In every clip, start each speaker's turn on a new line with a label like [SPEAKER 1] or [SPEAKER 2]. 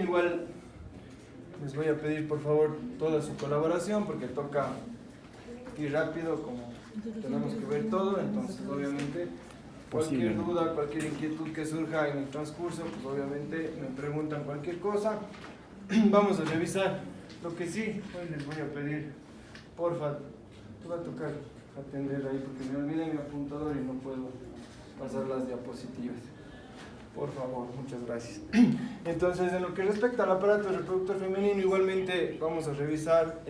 [SPEAKER 1] igual les voy a pedir por favor toda su colaboración porque toca ir rápido como tenemos que ver todo, entonces obviamente cualquier duda, cualquier inquietud que surja en el transcurso, pues obviamente me preguntan cualquier cosa. Vamos a revisar. Lo que sí, hoy les voy a pedir, porfa, te va a tocar atender ahí porque me olvidé mi apuntador y no puedo pasar las diapositivas. Por favor, muchas gracias. Entonces, en lo que respecta al aparato reproductor femenino, igualmente vamos a revisar,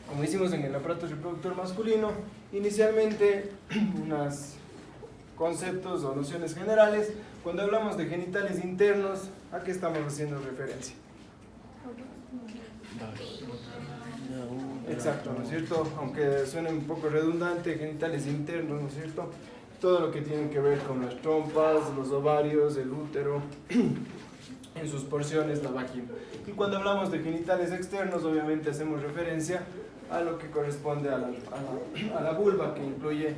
[SPEAKER 1] como hicimos en el aparato reproductor masculino, inicialmente unos conceptos o nociones generales. Cuando hablamos de genitales internos, ¿a qué estamos haciendo referencia? Exacto, ¿no es cierto? Aunque suene un poco redundante, genitales internos, ¿no es cierto? Todo lo que tiene que ver con las trompas, los ovarios, el útero, en sus porciones, la vagina. Y cuando hablamos de genitales externos, obviamente hacemos referencia a lo que corresponde a la vulva, que incluye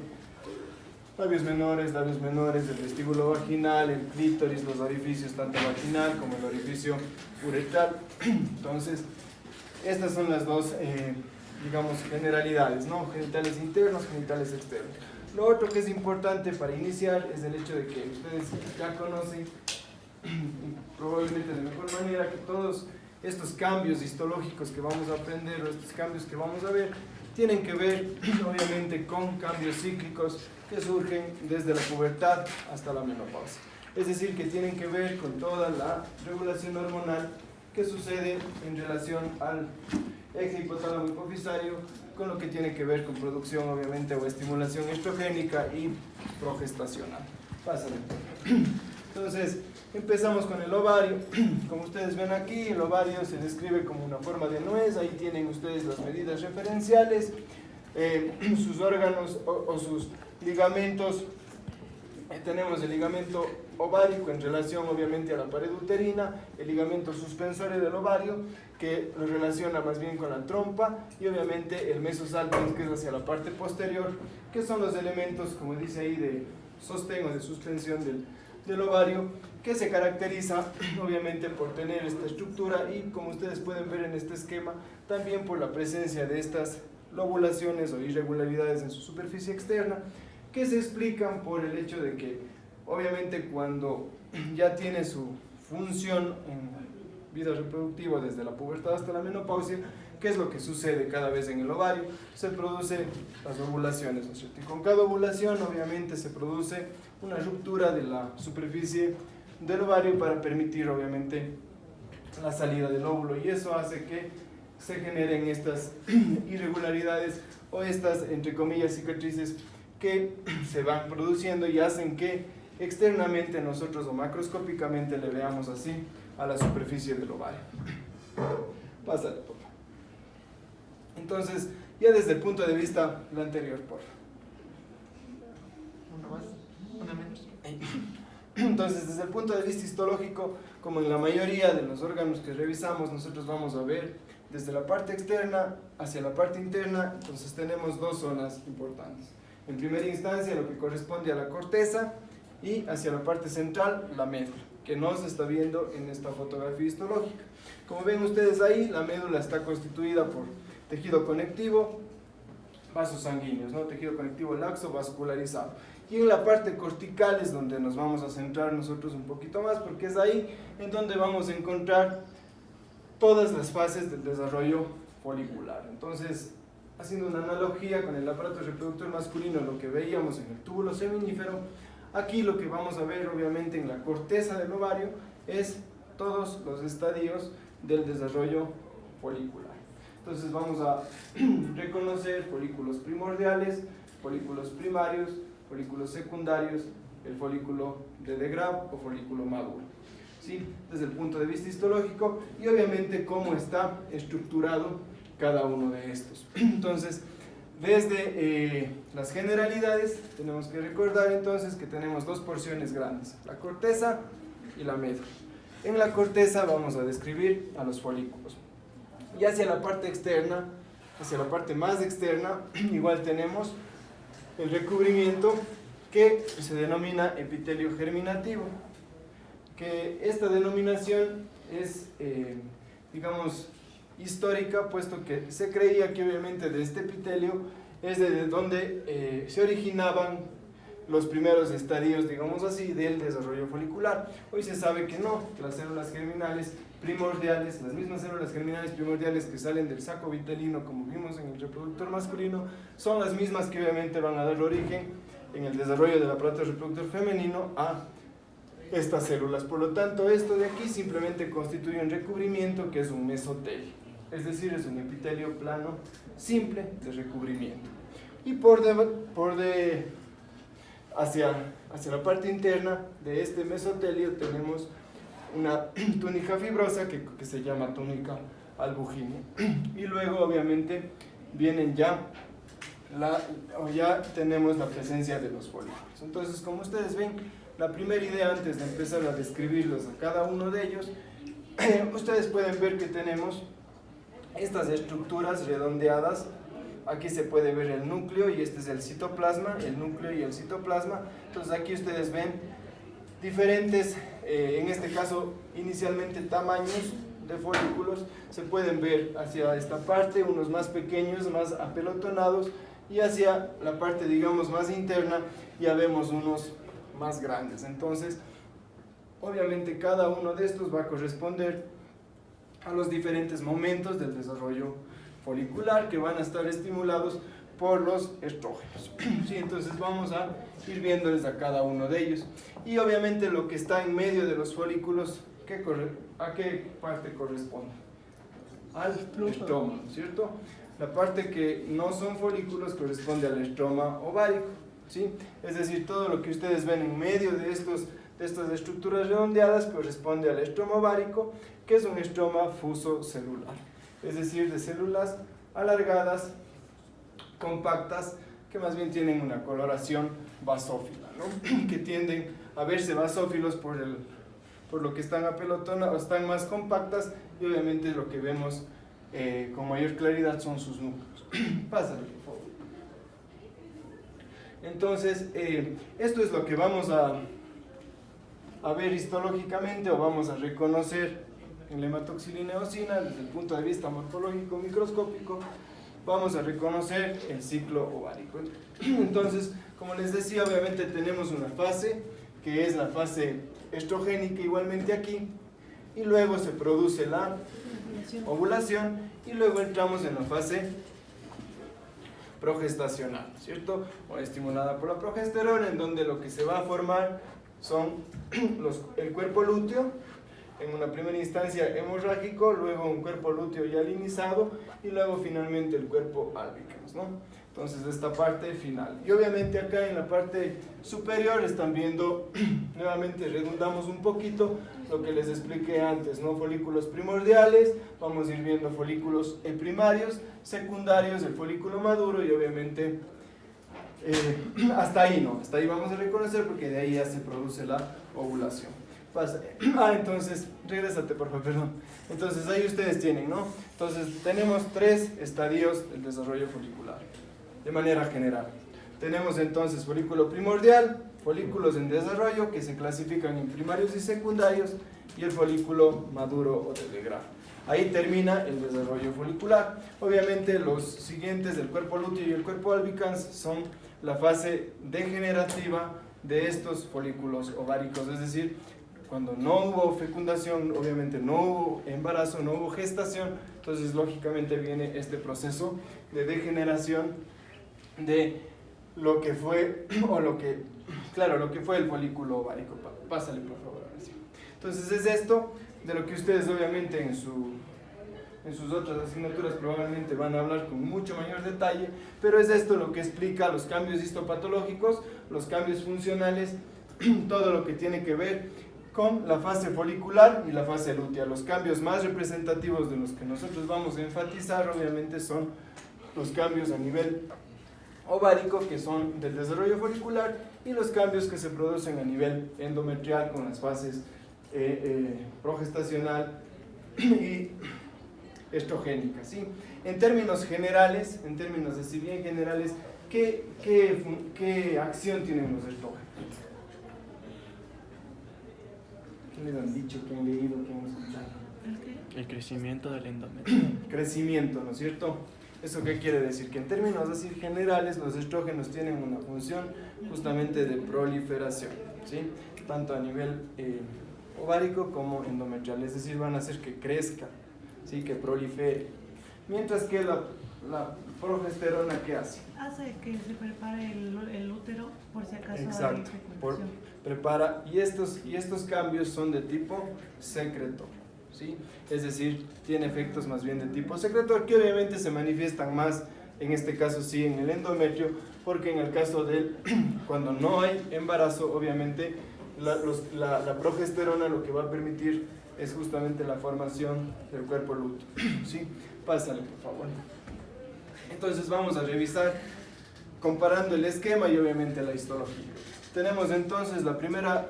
[SPEAKER 1] labios menores, el vestíbulo vaginal, el clítoris, los orificios tanto vaginal como el orificio uretral. Entonces, estas son las dos, digamos, generalidades, ¿no? Genitales internos, genitales externos. Lo otro que es importante para iniciar es el hecho de que ustedes ya conocen, probablemente de mejor manera, que todos estos cambios histológicos que vamos a aprender o estos cambios que vamos a ver tienen que ver obviamente con cambios cíclicos que surgen desde la pubertad hasta la menopausia. Es decir, que tienen que ver con toda la regulación hormonal que sucede en relación al eje hipotálamo hipofisario, con lo que tiene que ver con producción obviamente o estimulación estrogénica y progestacional. Pásale. Entonces, empezamos con el ovario. Como ustedes ven aquí, el ovario se describe como una forma de nuez. Ahí tienen ustedes las medidas referenciales, sus órganos o sus ligamentos. Tenemos el ligamento ovárico en relación obviamente a la pared uterina, el ligamento suspensorio del ovario que lo relaciona más bien con la trompa, y obviamente el mesosalpinx, que es hacia la parte posterior, que son los elementos, como dice ahí, de sostén o de suspensión del ovario, que se caracteriza obviamente por tener esta estructura y, como ustedes pueden ver en este esquema, también por la presencia de estas lobulaciones o irregularidades en su superficie externa, que se explican por el hecho de que obviamente cuando ya tiene su función en vida reproductiva desde la pubertad hasta la menopausia, ¿qué es lo que sucede cada vez en el ovario? Se producen las ovulaciones, ¿no es cierto? Y con cada ovulación obviamente se produce una ruptura de la superficie del ovario para permitir obviamente la salida del óvulo, y eso hace que se generen estas irregularidades o estas, entre comillas, cicatrices que se van produciendo y hacen que externamente nosotros o macroscópicamente le veamos así a la superficie del ovario. Pásale, por favor. Entonces, ya desde el punto de vista lo anterior, por favor.
[SPEAKER 2] Una más, una menos.
[SPEAKER 1] Entonces, desde el punto de vista histológico, como en la mayoría de los órganos que revisamos, nosotros vamos a ver desde la parte externa hacia la parte interna. Entonces tenemos dos zonas importantes. En primera instancia, lo que corresponde a la corteza, y hacia la parte central, la médula, que no se está viendo en esta fotografía histológica. Como ven ustedes ahí, la médula está constituida por tejido conectivo, vasos sanguíneos, ¿no? Tejido conectivo laxo vascularizado. Y en la parte cortical es donde nos vamos a centrar nosotros un poquito más, porque es ahí en donde vamos a encontrar todas las fases del desarrollo folicular. Entonces, haciendo una analogía con el aparato reproductor masculino, lo que veíamos en el túbulo seminífero, aquí lo que vamos a ver obviamente en la corteza del ovario es todos los estadios del desarrollo folicular. Entonces vamos a reconocer folículos primordiales, folículos primarios, folículos secundarios, el folículo de Degrave o folículo maduro, ¿sí? Desde el punto de vista histológico y obviamente cómo está estructurado cada uno de estos. Entonces, desde las generalidades tenemos que recordar entonces que tenemos dos porciones grandes, la corteza y la médula. En la corteza vamos a describir a los folículos, y hacia la parte externa, hacia la parte más externa, igual tenemos el recubrimiento que se denomina epitelio germinativo, que esta denominación es, digamos, histórica, puesto que se creía que obviamente de este epitelio es de donde se originaban los primeros estadios, digamos así, del desarrollo folicular. Hoy se sabe que no, que las células germinales primordiales, las mismas células germinales primordiales que salen del saco vitelino, como vimos en el reproductor masculino, son las mismas que obviamente van a dar origen en el desarrollo del aparato reproductor femenino a estas células. Por lo tanto, esto de aquí simplemente constituye un recubrimiento que es un mesotelio, es decir, es un epitelio plano simple de recubrimiento. Y hacia la parte interna de este mesotelio tenemos una túnica fibrosa que se llama túnica albuginea. Y luego obviamente vienen ya tenemos la presencia de los folículos. Entonces, como ustedes ven, la primera idea antes de empezar a describirlos a cada uno de ellos, ustedes pueden ver que tenemos estas estructuras redondeadas. Aquí se puede ver el núcleo y este es el citoplasma, el núcleo y el citoplasma. Entonces aquí ustedes ven diferentes, en este caso inicialmente tamaños de folículos. Se pueden ver hacia esta parte, unos más pequeños, más apelotonados, y hacia la parte, digamos, más interna ya vemos unos más grandes. Entonces, obviamente cada uno de estos va a corresponder a los diferentes momentos del desarrollo folicular que van a estar estimulados por los estrógenos. Sí, entonces vamos a ir viéndoles a cada uno de ellos. Y obviamente lo que está en medio de los folículos, ¿a qué parte corresponde? Al estroma, ¿cierto? La parte que no son folículos corresponde al estroma ovárico, ¿sí? Es decir, todo lo que ustedes ven en medio de estas estructuras redondeadas corresponde al estroma ovárico, que es un estroma fuso celular, es decir, de células alargadas, compactas, que más bien tienen una coloración basófila, ¿no? Que tienden a verse basófilos por lo que están apelotonadas, están más compactas, y obviamente lo que vemos con mayor claridad son sus núcleos. Pásale, por favor. Entonces, esto es lo que vamos a ver histológicamente, o vamos a reconocer en la hematoxilina eosina desde el punto de vista morfológico microscópico. Vamos a reconocer el ciclo ovárico. Entonces, como les decía, obviamente tenemos una fase que es la fase estrogénica, igualmente aquí, y luego se produce la ovulación, y luego entramos en la fase progestacional, ¿cierto? O estimulada por la progesterona, en donde lo que se va a formar son el cuerpo lúteo, en una primera instancia hemorrágico, luego un cuerpo lúteo ya linizado, y luego finalmente el cuerpo albicans, ¿no? Entonces esta parte final. Y obviamente acá en la parte superior están viendo, nuevamente redundamos un poquito lo que les expliqué antes, ¿no? Folículos primordiales, vamos a ir viendo folículos primarios, secundarios, el folículo maduro, y obviamente hasta ahí no, hasta ahí vamos a reconocer, porque de ahí ya se produce la ovulación. Entonces, regrésate por favor, perdón. Entonces ahí ustedes tienen, ¿no? Entonces tenemos 3 estadios del desarrollo folicular, de manera general. Tenemos entonces folículo primordial, folículos en desarrollo que se clasifican en primarios y secundarios, y el folículo maduro o de Graf. Ahí termina el desarrollo folicular. Obviamente los siguientes, el cuerpo lúteo y el cuerpo albicans, son la fase degenerativa de estos folículos ováricos, es decir, cuando no hubo fecundación, obviamente no hubo embarazo, no hubo gestación, entonces lógicamente viene este proceso de degeneración de lo que fue, lo que fue el folículo ovárico. Pásale por favor. Entonces es esto de lo que ustedes obviamente en sus otras asignaturas probablemente van a hablar con mucho mayor detalle, pero es esto lo que explica los cambios histopatológicos, los cambios funcionales, todo lo que tiene que ver con la fase folicular y la fase lútea. Los cambios más representativos de los que nosotros vamos a enfatizar obviamente son los cambios a nivel ovárico, que son del desarrollo folicular, y los cambios que se producen a nivel endometrial con las fases progestacional y estrogénica, ¿sí? En términos generales, en términos así bien generales, ¿qué acción tienen los estrógenos? ¿Qué les han dicho? ¿Qué han leído? ¿Qué han escuchado?
[SPEAKER 2] El crecimiento del endometrio.
[SPEAKER 1] Crecimiento, ¿no es cierto? ¿Eso qué quiere decir? Que en términos así generales los estrógenos tienen una función justamente de proliferación, ¿sí? Tanto a nivel ovárico como endometrial, es decir, van a hacer que crezca, ¿sí? Que prolifere. Mientras que la progesterona, ¿qué hace?
[SPEAKER 3] Hace que se prepare el útero por si acaso
[SPEAKER 1] Exacto,
[SPEAKER 3] hay fecundación.
[SPEAKER 1] prepara, y estos cambios son de tipo secretor, ¿sí? Es decir, tiene efectos más bien de tipo secretor que obviamente se manifiestan más, en este caso sí, en el endometrio, porque en el caso de cuando no hay embarazo, obviamente la progesterona lo que va a permitir es justamente la formación del cuerpo lúteo, ¿sí? Pásale, por favor. Entonces vamos a revisar comparando el esquema y obviamente la histología. Tenemos entonces la primera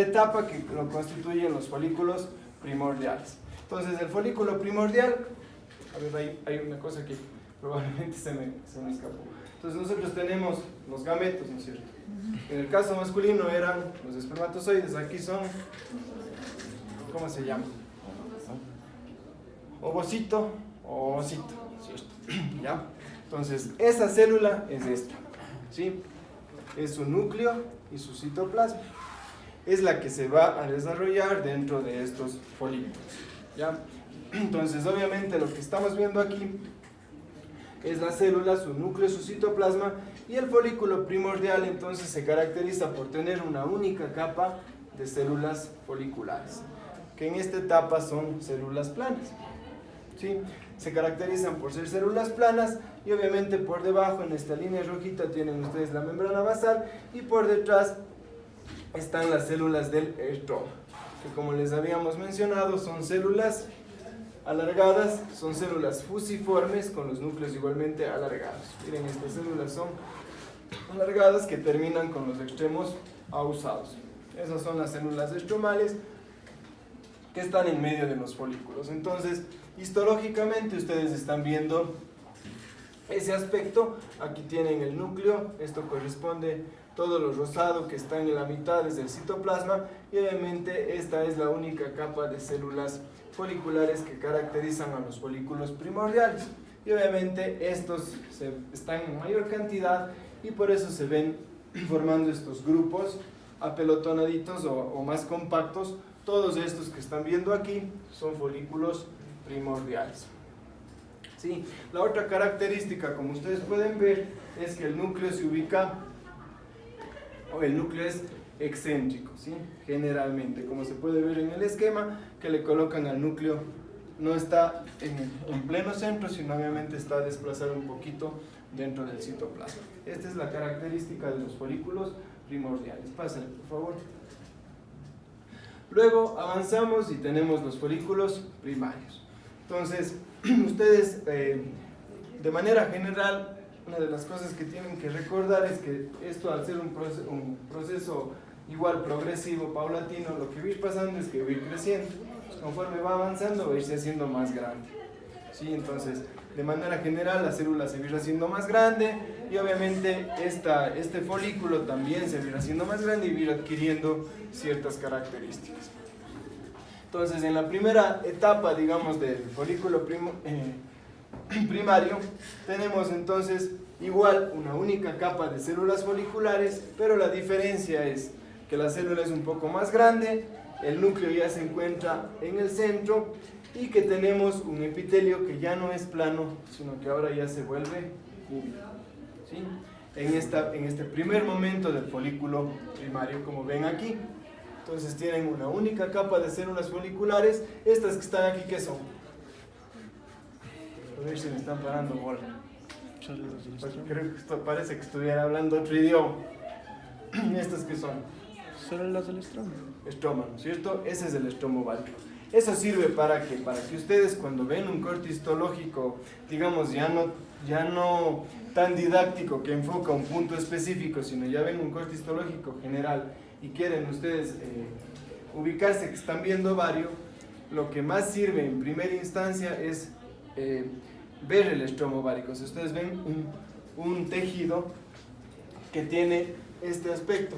[SPEAKER 1] etapa que lo constituyen los folículos primordiales. Entonces el folículo primordial, a ver, hay una cosa que probablemente se me escapó. Entonces nosotros tenemos los gametos, ¿no es cierto? En el caso masculino eran los espermatozoides, aquí son, ¿cómo se llama? Ovocito o ovocito, ¿cierto? ¿Ya? Entonces esa célula es esta, ¿sí? Es su núcleo y su citoplasma. Es la que se va a desarrollar dentro de estos folículos, ¿ya? Entonces, obviamente, lo que estamos viendo aquí es la célula, su núcleo, su citoplasma, y el folículo primordial, entonces, se caracteriza por tener una única capa de células foliculares, que en esta etapa son células planas, ¿sí? Se caracterizan por ser células planas, y obviamente por debajo, en esta línea rojita, tienen ustedes la membrana basal, y por detrás están las células del estroma, que como les habíamos mencionado son células alargadas, son células fusiformes con los núcleos igualmente alargados. Miren, estas células son alargadas que terminan con los extremos ahusados. Esas son las células estromales que están en medio de los folículos. Entonces, histológicamente ustedes están viendo ese aspecto. Aquí tienen el núcleo, esto corresponde todo lo rosado que está en la mitad desde el citoplasma, y obviamente esta es la única capa de células foliculares que caracterizan a los folículos primordiales, y obviamente estos están en mayor cantidad y por eso se ven formando estos grupos apelotonaditos o más compactos. Todos estos que están viendo aquí son folículos primordiales, ¿sí? La otra característica, como ustedes pueden ver, es que el núcleo se ubica, o el núcleo es excéntrico, ¿sí? Generalmente, como se puede ver en el esquema que le colocan al núcleo, no está en pleno centro, sino obviamente está desplazado un poquito dentro del citoplasma. Esta es la característica de los folículos primordiales. Pásale, por favor. Luego avanzamos y tenemos los folículos primarios. Entonces, ustedes, de manera general, una de las cosas que tienen que recordar es que esto, al ser un proceso igual progresivo, paulatino, lo que va a ir pasando es que va a ir creciendo. Pues conforme va avanzando, va a irse haciendo más grande, ¿sí? Entonces, de manera general, la célula se va a ir haciendo más grande, y obviamente este folículo también se va a ir haciendo más grande y va a ir adquiriendo ciertas características. Entonces, en la primera etapa, digamos, del folículo primario, tenemos entonces igual una única capa de células foliculares, pero la diferencia es que la célula es un poco más grande, el núcleo ya se encuentra en el centro, y que tenemos un epitelio que ya no es plano, sino que ahora ya se vuelve cúbico, ¿sí? En este primer momento del folículo primario, como ven aquí. Entonces tienen una única capa de células foliculares. Estas que están aquí, ¿qué son? A ver si me están parando bola. Creo que esto parece que estuviera hablando otro idioma. ¿Estas qué son?
[SPEAKER 2] Células del estroma.
[SPEAKER 1] Estroma, ¿no es cierto? Ese es el estromo ovárico. Eso sirve para que ustedes, cuando ven un corte histológico, digamos, ya no tan didáctico que enfoca un punto específico, sino ya ven un corte histológico general y quieren ustedes ubicarse que están viendo ovario, lo que más sirve en primera instancia es ver el estroma ovárico. Si ustedes ven un tejido que tiene este aspecto,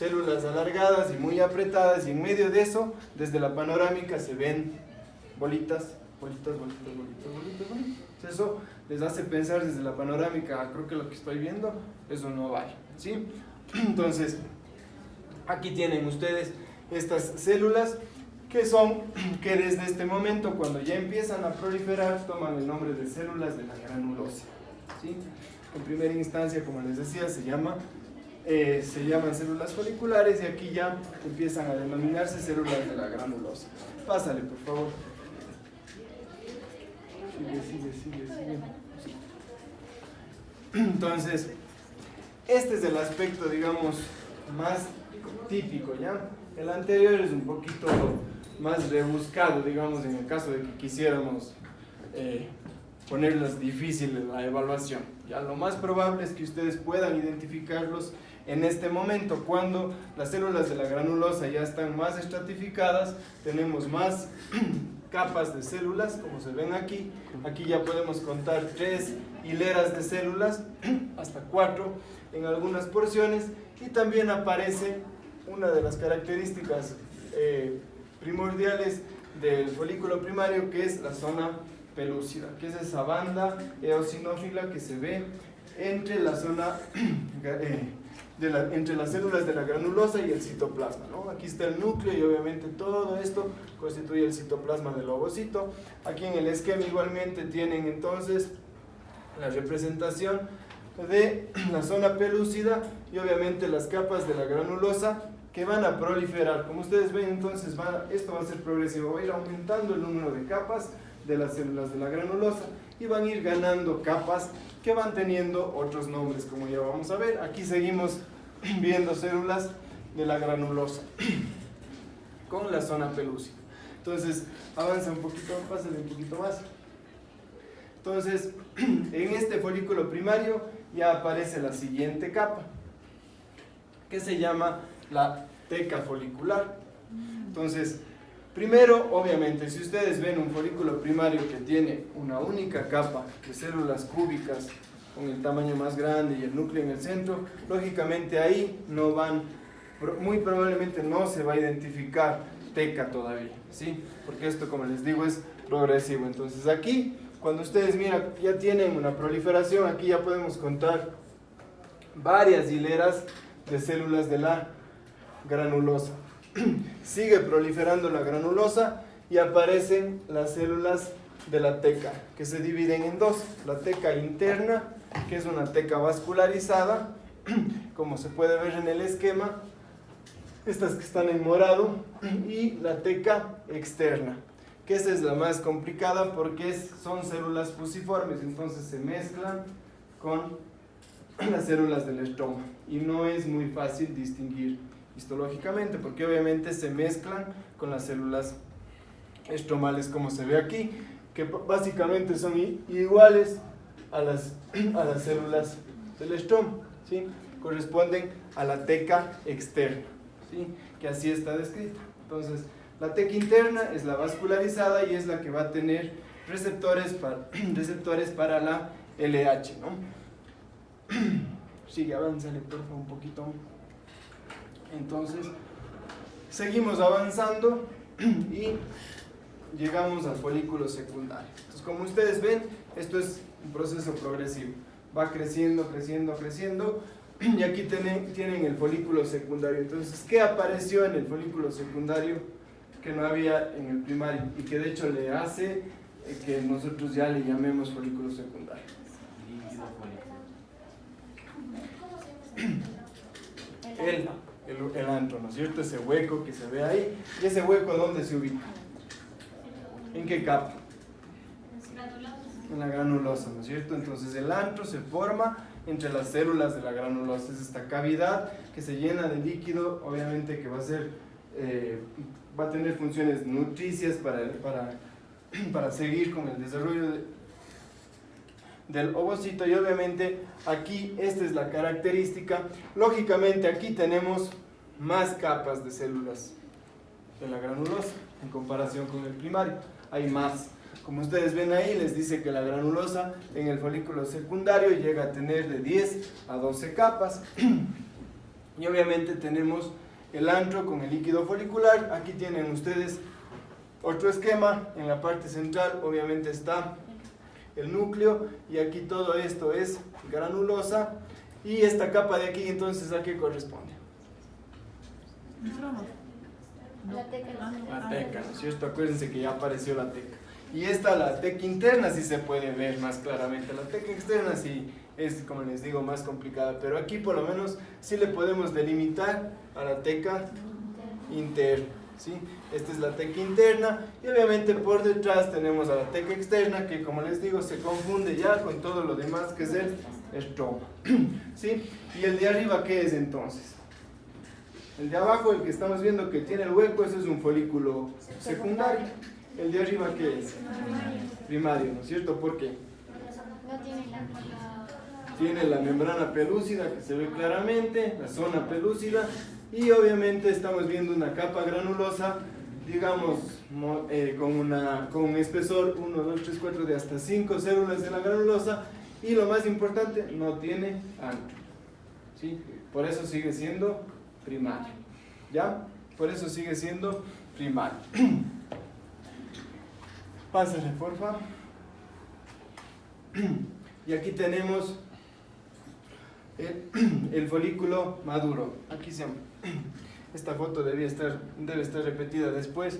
[SPEAKER 1] células alargadas y muy apretadas, y en medio de eso, desde la panorámica se ven bolitas. Eso les hace pensar desde la panorámica, creo que lo que estoy viendo, eso no vale, ¿sí? Entonces, aquí tienen ustedes estas células que desde este momento, cuando ya empiezan a proliferar, toman el nombre de células de la granulosa, ¿sí? En primera instancia, como les decía, se llaman células foliculares, y aquí ya empiezan a denominarse células de la granulosa. Pásale, por favor. Sigue. Entonces, este es el aspecto, digamos, más típico, ¿ya? El anterior es un poquito más rebuscado, digamos, en el caso de que quisiéramos ponerlas difíciles la evaluación. Ya lo más probable es que ustedes puedan identificarlos en este momento, cuando las células de la granulosa ya están más estratificadas, tenemos más capas de células, como se ven aquí. Aquí ya podemos contar 3 hileras de células, hasta 4 en algunas porciones, y también aparece una de las características primordiales del folículo primario, que es la zona pelúcida, que es esa banda eosinófila que se ve entre la zona entre las células de la granulosa y el citoplasma, ¿no? Aquí está el núcleo, y obviamente todo esto constituye el citoplasma del ovocito. Aquí en el esquema igualmente tienen entonces la representación de la zona pelúcida y obviamente las capas de la granulosa que van a proliferar. Como ustedes ven, entonces esto va a ser progresivo, va a ir aumentando el número de capas de las células de la granulosa, y van a ir ganando capas que van teniendo otros nombres, como ya vamos a ver. Aquí seguimos viendo células de la granulosa con la zona pelúcida. Entonces, avanza un poquito, pásale un poquito más. Entonces, en este folículo primario ya aparece la siguiente capa, que se llama la teca folicular. Entonces, primero, obviamente, si ustedes ven un folículo primario que tiene una única capa de células cúbicas con el tamaño más grande y el núcleo en el centro, lógicamente ahí muy probablemente no se va a identificar teca todavía, ¿sí? Porque esto, como les digo, es progresivo. Entonces aquí, cuando ustedes miran, ya tienen una proliferación, aquí ya podemos contar varias hileras de células de la granulosa. Sigue proliferando la granulosa y aparecen las células de la teca, que se dividen en dos: la teca interna, que es una teca vascularizada, como se puede ver en el esquema, estas que están en morado, y la teca externa, que esa es la más complicada porque son células fusiformes, entonces se mezclan con las células del estroma y no es muy fácil distinguir histológicamente, porque obviamente se mezclan con las células estromales, como se ve aquí, que básicamente son iguales a las células del estroma, ¿sí? Corresponden a la teca externa, ¿sí? Que así está descrita. Entonces, la teca interna es la vascularizada y es la que va a tener receptores para la LH, ¿no? Sigue, avánzale, por favor, un poquito. Entonces, seguimos avanzando y llegamos al folículo secundario. Entonces, como ustedes ven, esto es un proceso progresivo. Va creciendo, creciendo, creciendo, y aquí tienen el folículo secundario. Entonces, ¿qué apareció en el folículo secundario que no había en el primario? Y que de hecho le hace que nosotros ya le llamemos folículo secundario. El antro, ¿no es cierto? Ese hueco que se ve ahí. ¿Y ese hueco dónde se ubica? ¿En qué capa? En la granulosa, ¿no es cierto? Entonces el antro se forma entre las células de la granulosa. Es esta cavidad que se llena de líquido, obviamente que va a tener funciones nutricias para seguir con el desarrollo del ovocito, y obviamente aquí esta es la característica. Lógicamente aquí tenemos más capas de células de la granulosa en comparación con el primario, hay más. Como ustedes ven ahí, les dice que la granulosa en el folículo secundario llega a tener de 10 a 12 capas, Y obviamente tenemos el antro con el líquido folicular. Aquí tienen ustedes otro esquema. En la parte central obviamente está el núcleo y aquí todo esto es granulosa. Y esta capa de aquí, entonces, ¿a qué corresponde?
[SPEAKER 3] La
[SPEAKER 1] La teca, ¿no es cierto? Acuérdense que ya apareció la teca. Y esta, la teca interna, sí se puede ver más claramente. La teca externa sí es, como les digo, más complicada. Pero aquí por lo menos sí le podemos delimitar a la teca interna, ¿sí? Esta es la teca interna y obviamente por detrás tenemos a la teca externa que, como les digo, se confunde ya con todo lo demás que es el estroma, ¿sí? Y el de arriba, ¿qué es entonces? El de abajo, el que estamos viendo que tiene el hueco, ese es un folículo secundario. El de arriba, ¿qué es? Primario, ¿no es cierto? ¿Por qué? Tiene la membrana pelúcida que se ve claramente, la zona pelúcida, y obviamente estamos viendo una capa granulosa, digamos, con un espesor 1, 2, 3, 4 de hasta 5 células de la granulosa, y lo más importante, no tiene antro, ¿sí? Por eso sigue siendo primario, ¿ya? Por eso sigue siendo primario. Pásale, porfa. Y aquí tenemos el folículo maduro. Aquí esta foto debe estar repetida después.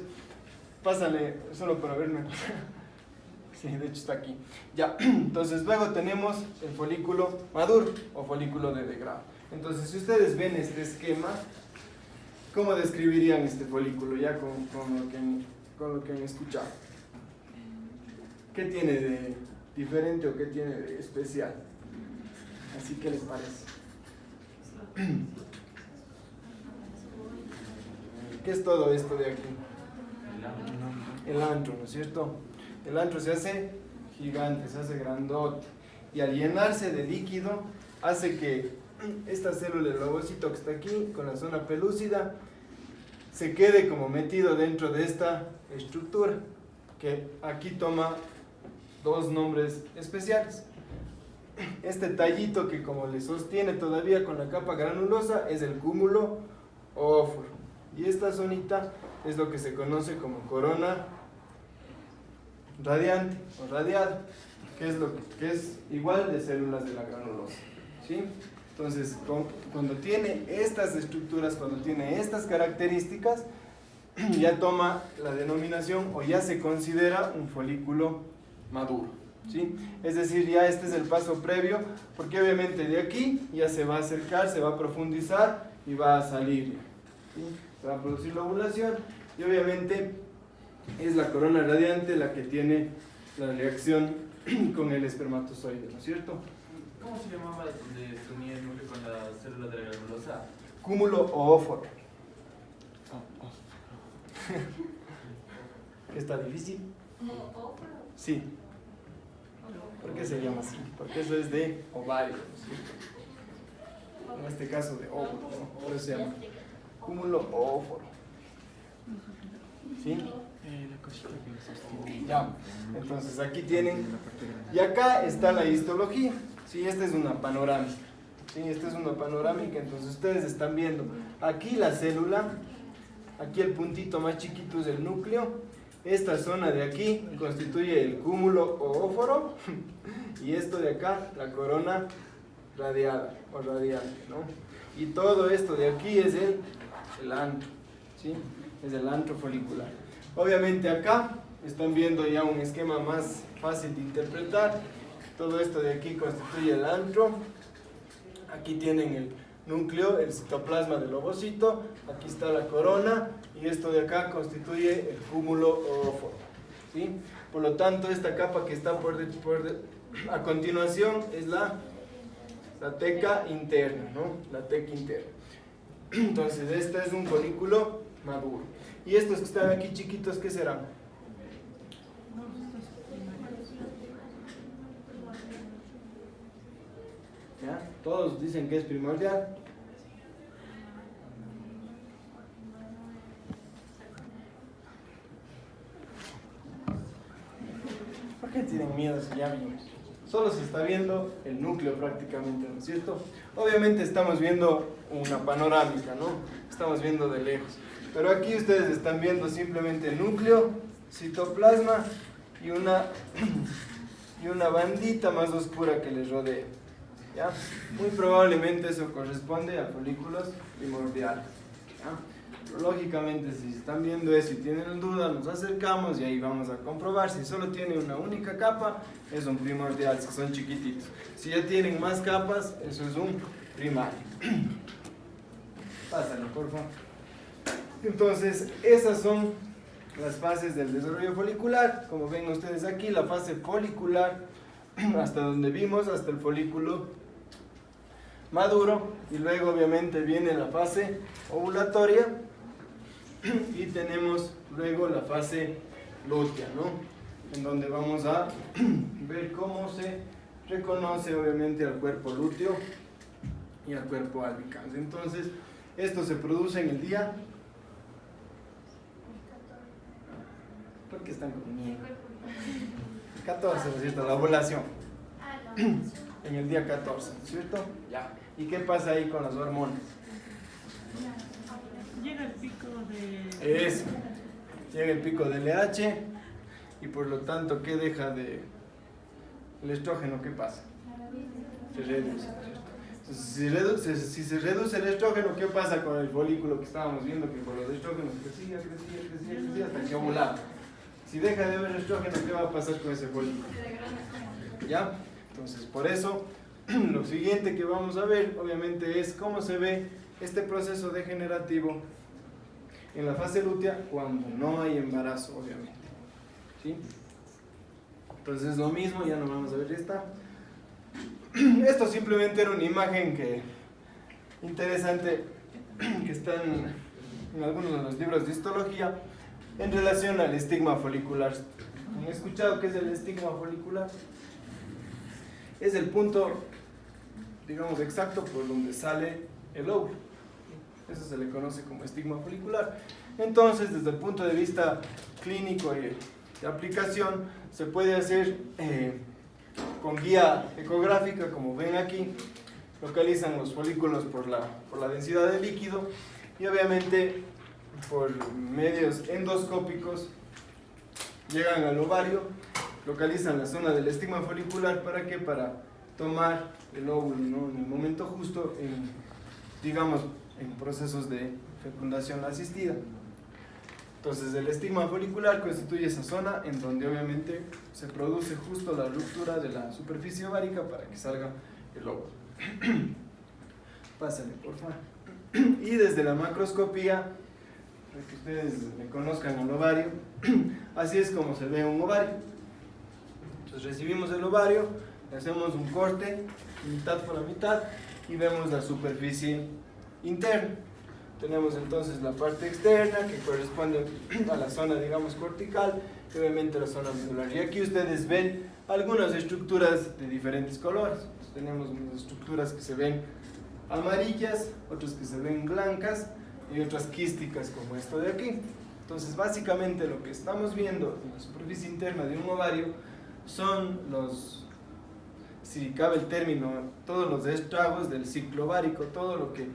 [SPEAKER 1] Pásale, solo para verme. Sí, de hecho está aquí. Ya, entonces luego tenemos el folículo maduro o folículo de degrado. Entonces, si ustedes ven este esquema, ¿cómo describirían este folículo ya con lo que han escuchado? ¿Qué tiene de diferente o qué tiene de especial? Así que les parece. ¿Qué es todo esto de aquí? El antro, ¿no es cierto? El antro se hace gigante, se hace grandote. Y al llenarse de líquido, hace que esta célula del ovocito que está aquí, con la zona pelúcida, se quede como metido dentro de esta estructura, que aquí toma dos nombres especiales. Este tallito que como le sostiene todavía con la capa granulosa es el cúmulo óforo. Y esta zonita es lo que se conoce como corona radiante o radiada, que es igual de células de la granulosa, ¿sí? Entonces, cuando tiene estas estructuras, cuando tiene estas características, ya toma la denominación o ya se considera un folículo maduro, ¿sí? Es decir, ya este es el paso previo, porque obviamente de aquí ya se va a acercar, se va a profundizar y va a salir, ¿sí? Se va a producir la ovulación y obviamente es la corona radiante la que tiene la reacción con el espermatozoide, ¿no es cierto?
[SPEAKER 4] ¿Cómo se llamaba donde se unía el núcleo con la célula de la granulosa?
[SPEAKER 1] Cúmulo óforo. ¿Está difícil? Sí. ¿Por qué se llama así? Porque eso es de ovario, ¿no es cierto? En este caso de óvulo, ¿no? Por eso se llama cúmulo óforo. ¿Sí?
[SPEAKER 2] La cosita que nos sostiene.
[SPEAKER 1] Ya. Entonces aquí tienen, y acá está la histología. Sí, esta es una panorámica. Sí, esta es una panorámica. Entonces ustedes están viendo aquí la célula, aquí el puntito más chiquito es el núcleo. Esta zona de aquí constituye el cúmulo o óforo y esto de acá la corona radiada o radiante, ¿no? Y todo esto de aquí es el antro, ¿sí? Es el antro folicular. Obviamente acá están viendo ya un esquema más fácil de interpretar. Todo esto de aquí constituye el antro. Aquí tienen el núcleo, el citoplasma del ovocito. Aquí está la corona y esto de acá constituye el cúmulo óforo, ¿sí? Por lo tanto, esta capa que está a continuación es la teca interna, ¿no? La teca interna. Entonces, este es un folículo maduro. Y estos que están aquí chiquitos, ¿qué serán? ¿Ya? Todos dicen que es primordial. ¿Por qué tienen miedo si ya vimos? Solo se está viendo el núcleo prácticamente, ¿no es cierto? Obviamente estamos viendo una panorámica, ¿no? Estamos viendo de lejos. Pero aquí ustedes están viendo simplemente el núcleo, citoplasma y una bandita más oscura que les rodea, ¿ya? Muy probablemente eso corresponde a folículos primordiales, ¿ya? Lógicamente, si están viendo eso y tienen duda, nos acercamos y ahí vamos a comprobar. Si solo tiene una única capa, es un primordial, que son chiquititos. Si ya tienen más capas, eso es un primario. Pásalo, por favor. Entonces, esas son las fases del desarrollo folicular. Como ven ustedes aquí, la fase folicular, hasta donde vimos, hasta el folículo maduro. Y luego, obviamente, viene la fase ovulatoria. Y tenemos luego la fase lútea, ¿no? En donde vamos a ver cómo se reconoce obviamente al cuerpo lúteo y al cuerpo albicans. Entonces, esto se produce en el día... ¿Por qué están conmigo? 14, ¿no es cierto? La ovulación. En el día 14, ¿no es cierto? Ya. ¿Y qué pasa ahí con las hormonas?
[SPEAKER 3] Llega el pico de...
[SPEAKER 1] Eso. Llega el pico del LH y por lo tanto, ¿qué deja de el estrógeno? ¿Qué pasa? Se reduce. Entonces, si se reduce el estrógeno, ¿qué pasa con el folículo que estábamos viendo? Que por los estrógenos crecía hasta que ovulaba. Si deja de haber estrógeno, ¿qué va a pasar con ese folículo? ¿Ya? Entonces, por eso, lo siguiente que vamos a ver, obviamente, es cómo se ve este proceso degenerativo en la fase lútea cuando no hay embarazo, obviamente. ¿Sí? Entonces, lo mismo, ya no vamos a ver esta. Esto simplemente era una imagen interesante que está en algunos de los libros de histología en relación al estigma folicular. ¿Han escuchado qué es el estigma folicular? Es el punto, digamos, exacto por donde sale el óvulo. Eso se le conoce como estigma folicular. Entonces, desde el punto de vista clínico y de aplicación, se puede hacer con guía ecográfica, como ven aquí. Localizan los folículos por la densidad de líquido y obviamente por medios endoscópicos llegan al ovario, localizan la zona del estigma folicular. ¿Para qué? Para tomar el óvulo, ¿no? En el momento justo, digamos, en procesos de fecundación asistida. Entonces, el estigma folicular constituye esa zona en donde obviamente se produce justo la ruptura de la superficie ovárica para que salga el óvulo. Pásale, por favor. Y desde la macroscopía, para que ustedes le conozcan al ovario, así es como se ve un ovario. Entonces, recibimos el ovario, le hacemos un corte, mitad por la mitad, y vemos la superficie interna. Tenemos entonces la parte externa que corresponde a la zona, digamos, cortical, y obviamente la zona medular. Y aquí ustedes ven algunas estructuras de diferentes colores. Entonces, tenemos unas estructuras que se ven amarillas, otras que se ven blancas y otras quísticas como esto de aquí. Entonces, básicamente lo que estamos viendo en la superficie interna de un ovario son los, si cabe el término, todos los estragos del ciclo ovárico, todo lo que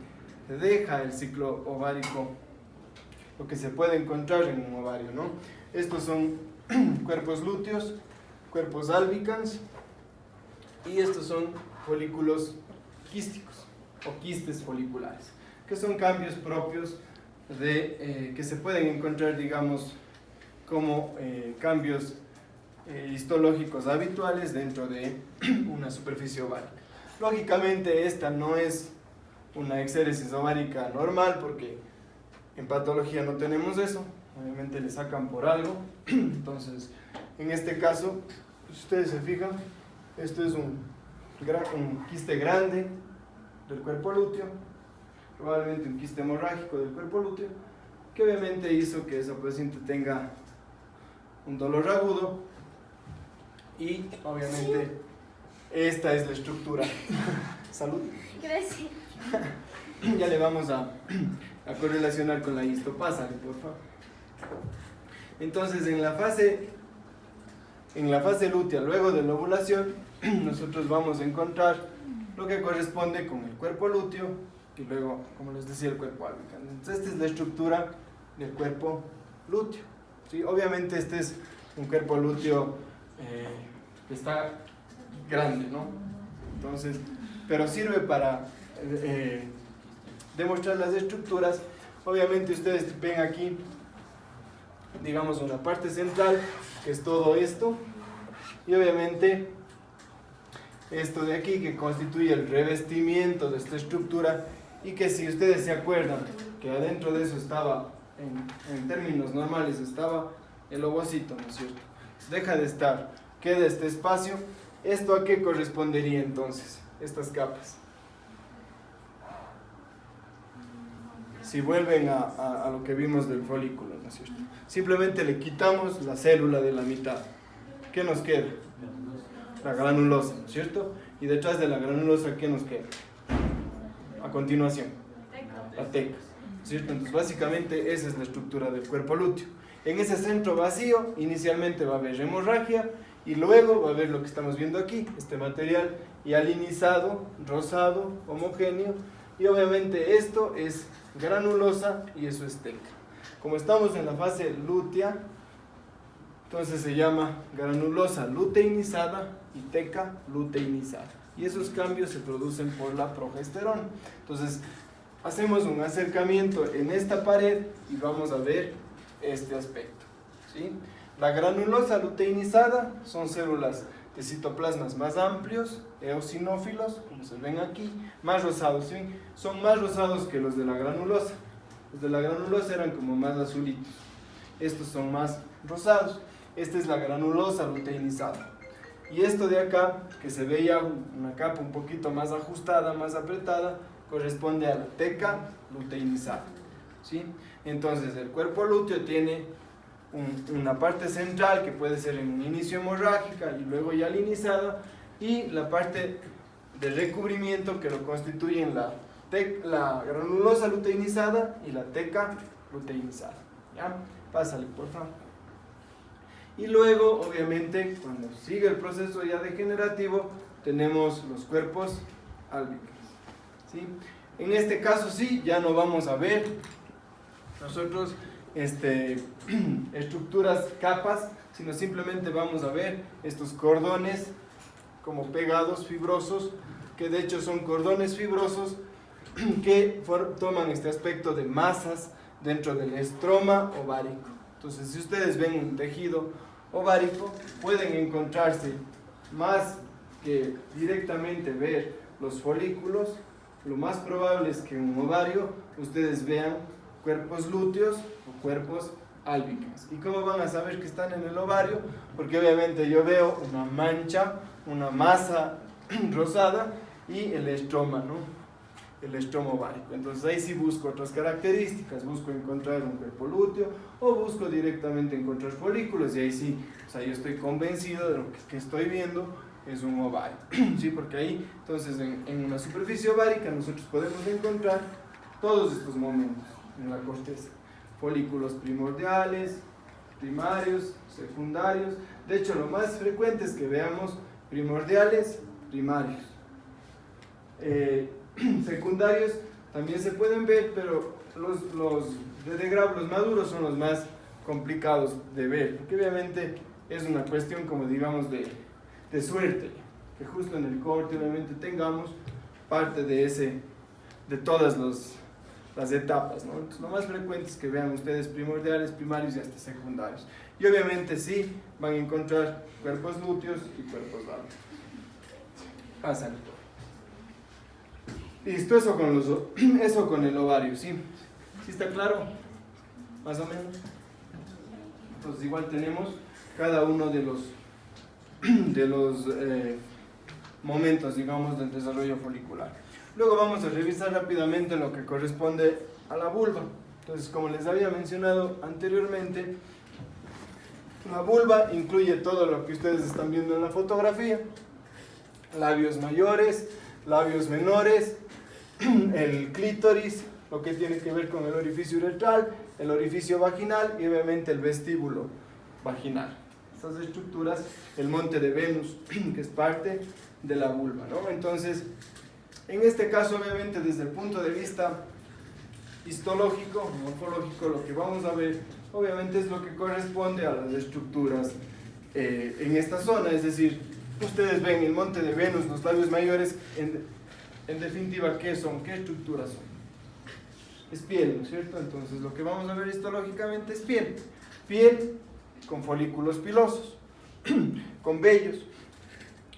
[SPEAKER 1] deja el ciclo ovárico, lo que se puede encontrar en un ovario, ¿no? Estos son cuerpos lúteos, cuerpos albicans, y estos son folículos quísticos o quistes foliculares, que son cambios propios que se pueden encontrar, digamos, como cambios histológicos habituales dentro de una superficie ovárica. Lógicamente, esta no es una exéresis ovárica normal, porque en patología no tenemos eso, obviamente le sacan por algo. Entonces, en este caso, si ustedes se fijan, esto es un quiste grande del cuerpo lúteo, probablemente un quiste hemorrágico del cuerpo lúteo, que obviamente hizo que esa paciente tenga un dolor agudo, y obviamente esta es la estructura. Salud.
[SPEAKER 5] Gracias.
[SPEAKER 1] Ya le vamos a correlacionar con la histo. Pásale, por favor. Entonces, en la fase lútea, luego de la ovulación, nosotros vamos a encontrar lo que corresponde con el cuerpo lúteo y luego, como les decía, el cuerpo albicans. Entonces, esta es la estructura del cuerpo lúteo, ¿sí? Obviamente este es un cuerpo lúteo que está grande, ¿no? Entonces, pero sirve para demostrar las estructuras. Obviamente ustedes ven aquí, digamos, una parte central, que es todo esto, y obviamente esto de aquí, que constituye el revestimiento de esta estructura, y que si ustedes se acuerdan que adentro de eso estaba, en términos normales, estaba el ovocito, ¿no es cierto? Deja de estar, queda este espacio. ¿Esto a qué correspondería entonces? Estas capas. Si vuelven a lo que vimos del folículo, ¿no es cierto? Simplemente le quitamos la célula de la mitad. ¿Qué nos queda? La granulosa, ¿no es cierto? Y detrás de la granulosa, ¿qué nos queda? A continuación, la teca, ¿no es cierto? Entonces, básicamente, esa es la estructura del cuerpo lúteo. En ese centro vacío, inicialmente va a haber hemorragia, y luego va a haber lo que estamos viendo aquí, este material hialinizado, rosado, homogéneo, y obviamente esto es granulosa y eso es teca. Como estamos en la fase lútea, entonces se llama granulosa luteinizada y teca luteinizada. Y esos cambios se producen por la progesterona. Entonces, hacemos un acercamiento en esta pared y vamos a ver este aspecto, ¿sí? La granulosa luteinizada son células de citoplasmas más amplios, eosinófilos, como se ven aquí, más rosados, ¿sí? Son más rosados que los de la granulosa. Los de la granulosa eran como más azulitos. Estos son más rosados. Esta es la granulosa luteinizada. Y esto de acá, que se ve ya una capa un poquito más ajustada, más apretada, corresponde a la teca luteinizada, ¿sí? Entonces, el cuerpo lúteo tiene una parte central que puede ser en un inicio hemorrágica y luego hialinizada, y la parte de recubrimiento que lo constituyen la granulosa luteinizada y la teca luteinizada. ¿Ya? Pásale, por favor. Y luego, obviamente, cuando sigue el proceso ya degenerativo, tenemos los cuerpos álbicos, ¿sí? En este caso sí, ya no vamos a ver nosotros estructuras, capas, sino simplemente vamos a ver estos cordones como pegados, fibrosos, que de hecho son cordones fibrosos que toman este aspecto de masas dentro del estroma ovárico. Entonces, si ustedes ven un tejido ovárico, pueden encontrarse más que directamente ver los folículos. Lo más probable es que en un ovario ustedes vean cuerpos lúteos o cuerpos álbicans. ¿Y cómo van a saber que están en el ovario? Porque obviamente yo veo una mancha, una masa rosada y el estroma, ¿no? El estroma ovárico. Entonces ahí sí busco otras características, busco encontrar un cuerpo lúteo o busco directamente encontrar folículos, y ahí sí, o sea, yo estoy convencido de lo que estoy viendo es un ovario, ¿sí? Porque ahí, entonces, en una superficie ovárica nosotros podemos encontrar todos estos momentos en la corteza: folículos primordiales, primarios, secundarios. De hecho, lo más frecuente es que veamos primordiales, primarios. Secundarios también se pueden ver, pero los de grado, los maduros, son los más complicados de ver, porque obviamente es una cuestión, como digamos, de suerte, que justo en el corte obviamente tengamos parte de todas las etapas, ¿no? Entonces, lo más frecuente es que vean ustedes primordiales, primarios y hasta secundarios. Y obviamente sí van a encontrar cuerpos lúteos y cuerpos largos. Pásale. Listo, eso con el ovario, ¿sí? ¿Sí está claro? Más o menos. Entonces igual tenemos cada uno de los momentos, digamos, del desarrollo folicular. Luego vamos a revisar rápidamente lo que corresponde a la vulva. Entonces, como les había mencionado anteriormente, la vulva incluye todo lo que ustedes están viendo en la fotografía: labios mayores, labios menores, el clítoris, lo que tiene que ver con el orificio uretral, el orificio vaginal y obviamente el vestíbulo vaginal. Estas estructuras, el monte de Venus, que es parte de la vulva, ¿no? Entonces, En este caso, obviamente, desde el punto de vista histológico, morfológico, lo que vamos a ver, obviamente, es lo que corresponde a las estructuras en esta zona. Es decir, ustedes ven el monte de Venus, los labios mayores, en definitiva, ¿qué son? ¿Qué estructuras son? Es piel, ¿no es cierto? Entonces, lo que vamos a ver histológicamente es piel. Piel con folículos pilosos, con vellos.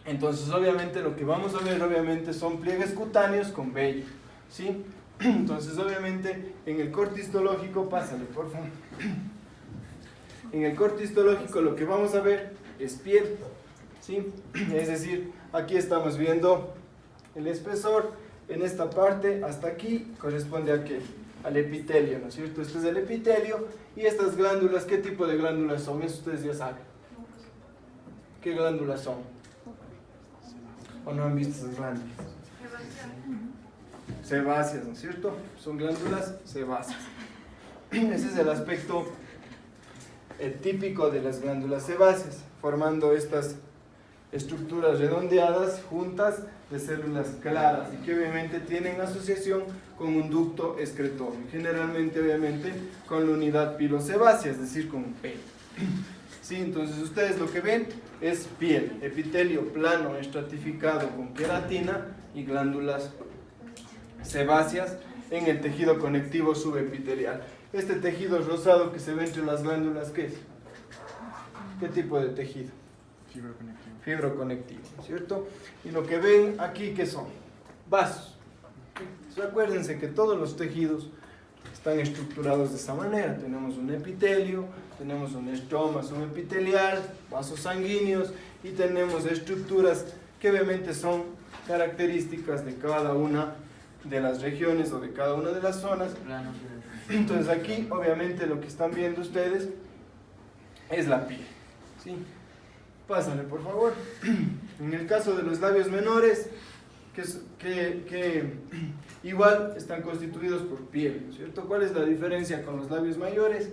[SPEAKER 1] Entonces, obviamente, lo que vamos a ver, obviamente, son pliegues cutáneos con vello, ¿sí? Entonces, obviamente, en el corte histológico, pásale, por favor. En el corte histológico lo que vamos a ver es piel, ¿sí? Es decir, aquí estamos viendo el espesor, en esta parte, hasta aquí, corresponde a ¿qué? Al epitelio, ¿no es cierto? Este es el epitelio, y estas glándulas, ¿qué tipo de glándulas son? Eso ustedes ya saben. ¿Qué glándulas son? ¿O no han visto esas glándulas? Sebáceas, ¿no es cierto? Son glándulas sebáceas. Ese es el aspecto típico de las glándulas sebáceas, formando estas estructuras redondeadas juntas de células claras y que obviamente tienen asociación con un ducto excretorio, generalmente obviamente con la unidad pilosebácea, es decir, con un pelo. Sí, entonces ustedes lo que ven es piel, epitelio plano estratificado con queratina y glándulas sebáceas en el tejido conectivo subepitelial. Este tejido rosado que se ve entre las glándulas, ¿qué es? ¿Qué tipo de tejido? Fibroconectivo, ¿cierto? Y lo que ven aquí, ¿qué son? Vasos. Acuérdense que todos los tejidos están estructurados de esa manera. Tenemos un epitelio, tenemos un estroma subepitelial, vasos sanguíneos y tenemos estructuras que obviamente son características de cada una de las regiones o de cada una de las zonas. Entonces aquí obviamente lo que están viendo ustedes es la piel, ¿sí? Pásale, por favor. En el caso de los labios menores, que igual están constituidos por piel, ¿no es cierto? ¿Cuál es la diferencia con los labios mayores?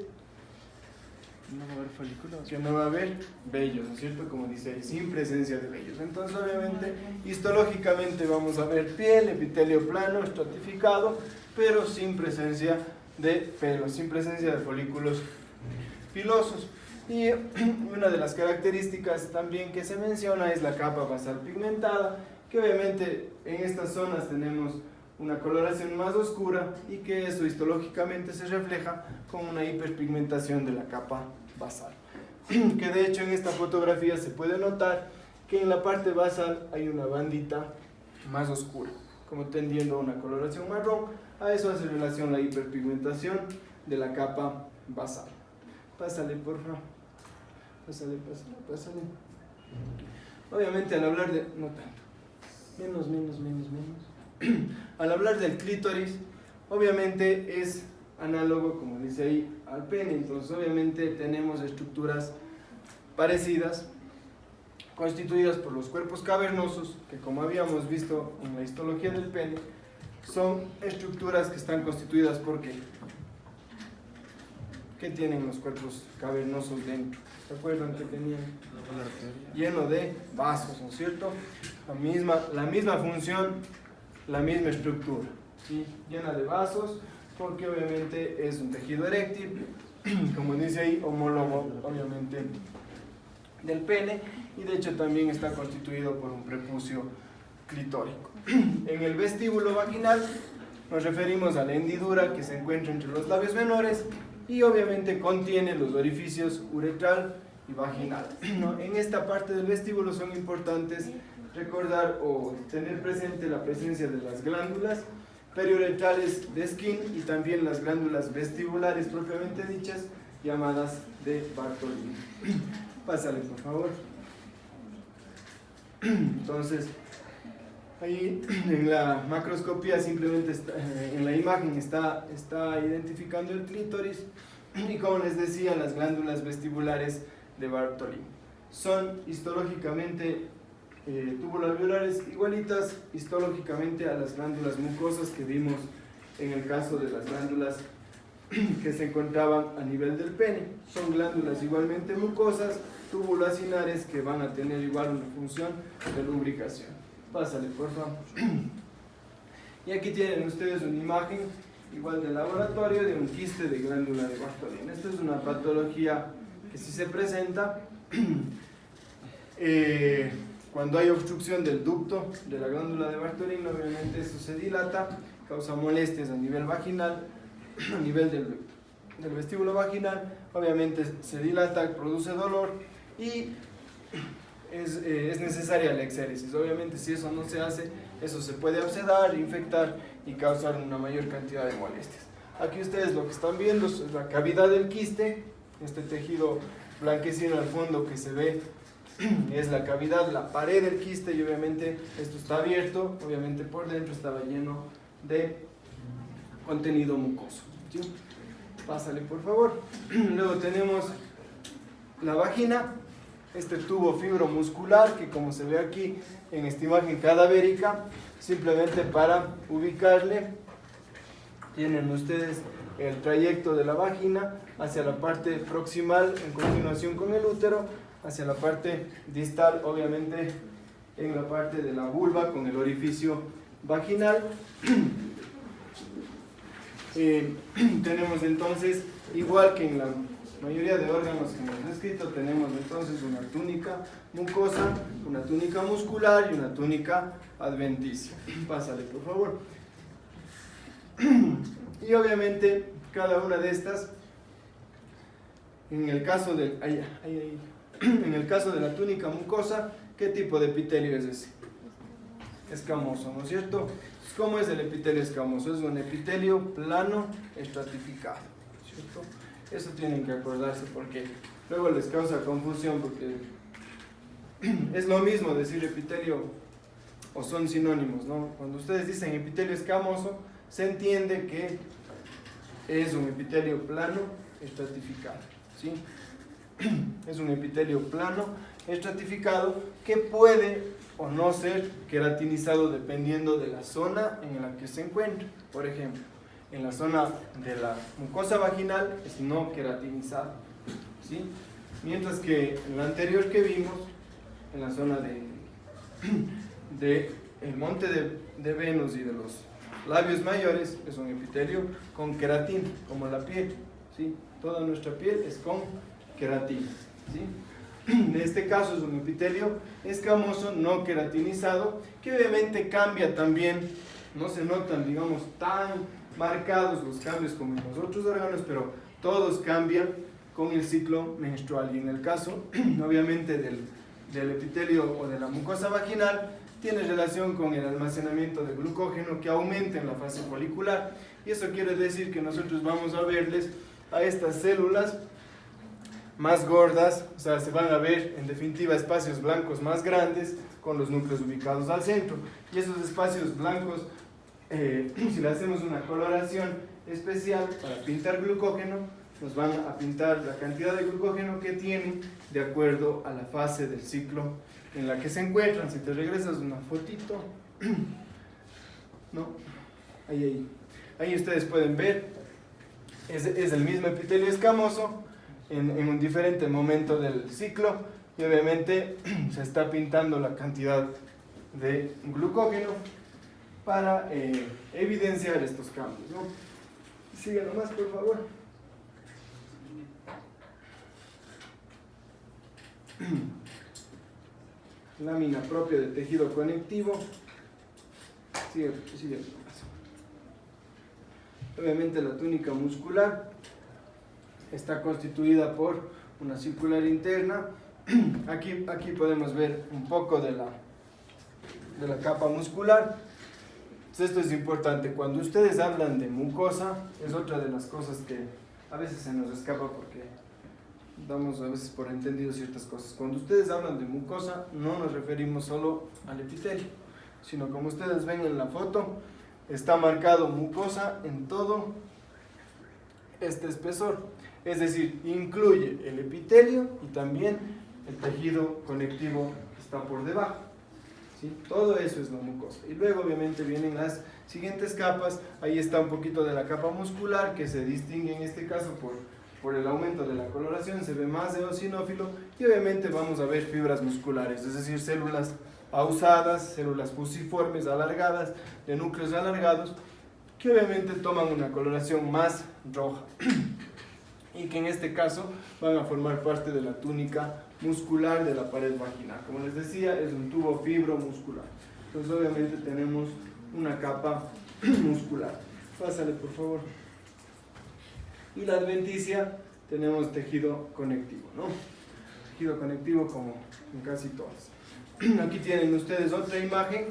[SPEAKER 2] No va a haber folículos.
[SPEAKER 1] Que no va a haber vellos, ¿no es cierto? Como dice ahí, sin presencia de vellos. Entonces, obviamente, histológicamente vamos a ver piel, epitelio plano, estratificado, pero sin presencia de pelos, sin presencia de folículos pilosos. Y una de las características también que se menciona es la capa basal pigmentada, que obviamente en estas zonas tenemos una coloración más oscura y que eso histológicamente se refleja con una hiperpigmentación de la capa basal. Que de hecho en esta fotografía se puede notar que en la parte basal hay una bandita más oscura, como tendiendo a una coloración marrón. A eso hace relación la hiperpigmentación de la capa basal. Pásale, por favor. Pásale. Obviamente al hablar de... no tanto. Menos. Al hablar del clítoris, obviamente es análogo, como dice ahí, al pene. Entonces obviamente tenemos estructuras parecidas, constituidas por los cuerpos cavernosos, que como habíamos visto en la histología del pene, son estructuras que están constituidas por ¿qué? ¿Qué tienen los cuerpos cavernosos dentro? ¿Se acuerdan que tenían? Lleno de vasos, ¿no es cierto? La misma función, la misma estructura, ¿sí? Llena de vasos, porque obviamente es un tejido eréctil, como dice ahí, homólogo, obviamente, del pene, y de hecho también está constituido por un prepucio clitórico. En el vestíbulo vaginal nos referimos a la hendidura que se encuentra entre los labios menores y obviamente contiene los orificios uretral y vaginal. En esta parte del vestíbulo son importantes recordar o tener presente la presencia de las glándulas periuretrales de Skin y también las glándulas vestibulares propiamente dichas, llamadas de Bartolini. Pásale, por favor. Entonces, ahí en la macroscopía simplemente en la imagen está identificando el clítoris y, como les decía, las glándulas vestibulares de Bartolini. Son histológicamente tubuloalveolares igualitas histológicamente a las glándulas mucosas que vimos en el caso de las glándulas que se encontraban a nivel del pene. Son glándulas igualmente mucosas, tubulacinares, que van a tener igual una función de lubricación. Pásale, por favor. Y aquí tienen ustedes una imagen igual de laboratorio de un quiste de glándula de Bartholin. Esta es una patología que sí se presenta cuando hay obstrucción del ducto de la glándula de Bartholin. Obviamente eso se dilata, causa molestias a nivel vaginal, a nivel del vestíbulo vaginal. Obviamente se dilata, produce dolor y es necesaria la exéresis. Obviamente si eso no se hace, eso se puede obsedar, infectar y causar una mayor cantidad de molestias. Aquí ustedes lo que están viendo es la cavidad del quiste, este tejido blanquecino al fondo que se ve es la cavidad, la pared del quiste, y obviamente esto está abierto, obviamente por dentro estaba lleno de contenido mucoso, ¿sí? Pásale por favor. Luego tenemos la vagina, este tubo fibromuscular que, como se ve aquí en esta imagen cadavérica, simplemente para ubicarle, tienen ustedes el trayecto de la vagina hacia la parte proximal en continuación con el útero, hacia la parte distal, obviamente en la parte de la vulva con el orificio vaginal. Tenemos entonces, igual que en la mayoría de órganos que hemos descrito, tenemos entonces una túnica mucosa, una túnica muscular y una túnica adventicia. Pásale por favor. Y obviamente cada una de estas, en el caso de en el caso de la túnica mucosa, ¿qué tipo de epitelio es ese? Escamoso, ¿no es cierto? ¿Cómo es el epitelio escamoso? Es un epitelio plano estratificado, ¿cierto? Eso tienen que acordarse porque luego les causa confusión, porque es lo mismo decir epitelio o son sinónimos, ¿no? Cuando ustedes dicen epitelio escamoso, se entiende que es un epitelio plano estratificado, ¿sí? Es un epitelio plano estratificado que puede o no ser queratinizado dependiendo de la zona en la que se encuentra. Por ejemplo, en la zona de la mucosa vaginal es no queratinizado, ¿sí? Mientras que en la anterior que vimos, en la zona de el monte de Venus y de los labios mayores, es un epitelio con queratina, como la piel, ¿sí? Toda nuestra piel es con queratina, ¿sí? En este caso es un epitelio escamoso no queratinizado, que obviamente cambia también, no se notan, digamos, tan marcados los cambios como en los otros órganos, pero todos cambian con el ciclo menstrual. Y en el caso, obviamente, del epitelio o de la mucosa vaginal, tiene relación con el almacenamiento de glucógeno que aumenta en la fase folicular, y eso quiere decir que nosotros vamos a verles a estas células más gordas, o sea, se van a ver en definitiva espacios blancos más grandes con los núcleos ubicados al centro, y esos espacios blancos, si le hacemos una coloración especial para pintar glucógeno, nos van a pintar la cantidad de glucógeno que tienen de acuerdo a la fase del ciclo en la que se encuentran. Si te regresas una fotito, ¿no? Ahí ustedes pueden ver, es el mismo epitelio escamoso en un diferente momento del ciclo, y obviamente se está pintando la cantidad de glucógeno para evidenciar estos cambios, ¿no? Sigue nomás, por favor. Lámina propia del tejido conectivo. Sigue. Obviamente la túnica muscular está constituida por una circular interna. Aquí podemos ver un poco de la capa muscular. Esto es importante. Cuando ustedes hablan de mucosa, es otra de las cosas que a veces se nos escapa porque damos a veces por entendido ciertas cosas. Cuando ustedes hablan de mucosa, no nos referimos solo al epitelio, sino como ustedes ven en la foto, está marcado mucosa en todo este espesor. Es decir, incluye el epitelio y también el tejido conectivo que está por debajo, ¿sí? Todo eso es la mucosa. Y luego obviamente vienen las siguientes capas. Ahí está un poquito de la capa muscular que se distingue en este caso por por el aumento de la coloración se ve más eosinófilo y obviamente vamos a ver fibras musculares, es decir, células pausadas, células fusiformes alargadas, de núcleos alargados, que obviamente toman una coloración más roja y que en este caso van a formar parte de la túnica muscular de la pared vaginal. Como les decía, es un tubo fibromuscular. Entonces obviamente tenemos una capa muscular. Pásale, por favor. Y la adventicia tenemos tejido conectivo, ¿no? Tejido conectivo como en casi todas. Aquí tienen ustedes otra imagen,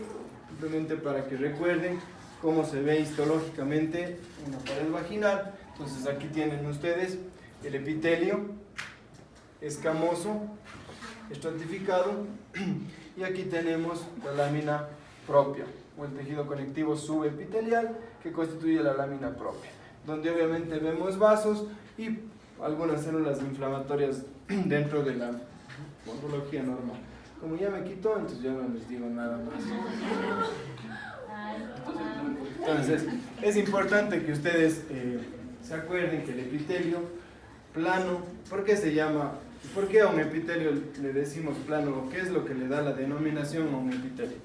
[SPEAKER 1] simplemente para que recuerden cómo se ve histológicamente una pared vaginal. Entonces aquí tienen ustedes el epitelio escamoso, estratificado, y aquí tenemos la lámina propia, o el tejido conectivo subepitelial, que constituye la lámina propia, donde obviamente vemos vasos y algunas células inflamatorias dentro de la morfología normal. Como ya me quitó, entonces ya no les digo nada más. Entonces, es importante que ustedes se acuerden que el epitelio plano, ¿por qué se llama? ¿Por qué a un epitelio le decimos plano? ¿O qué es lo que le da la denominación a un epitelio?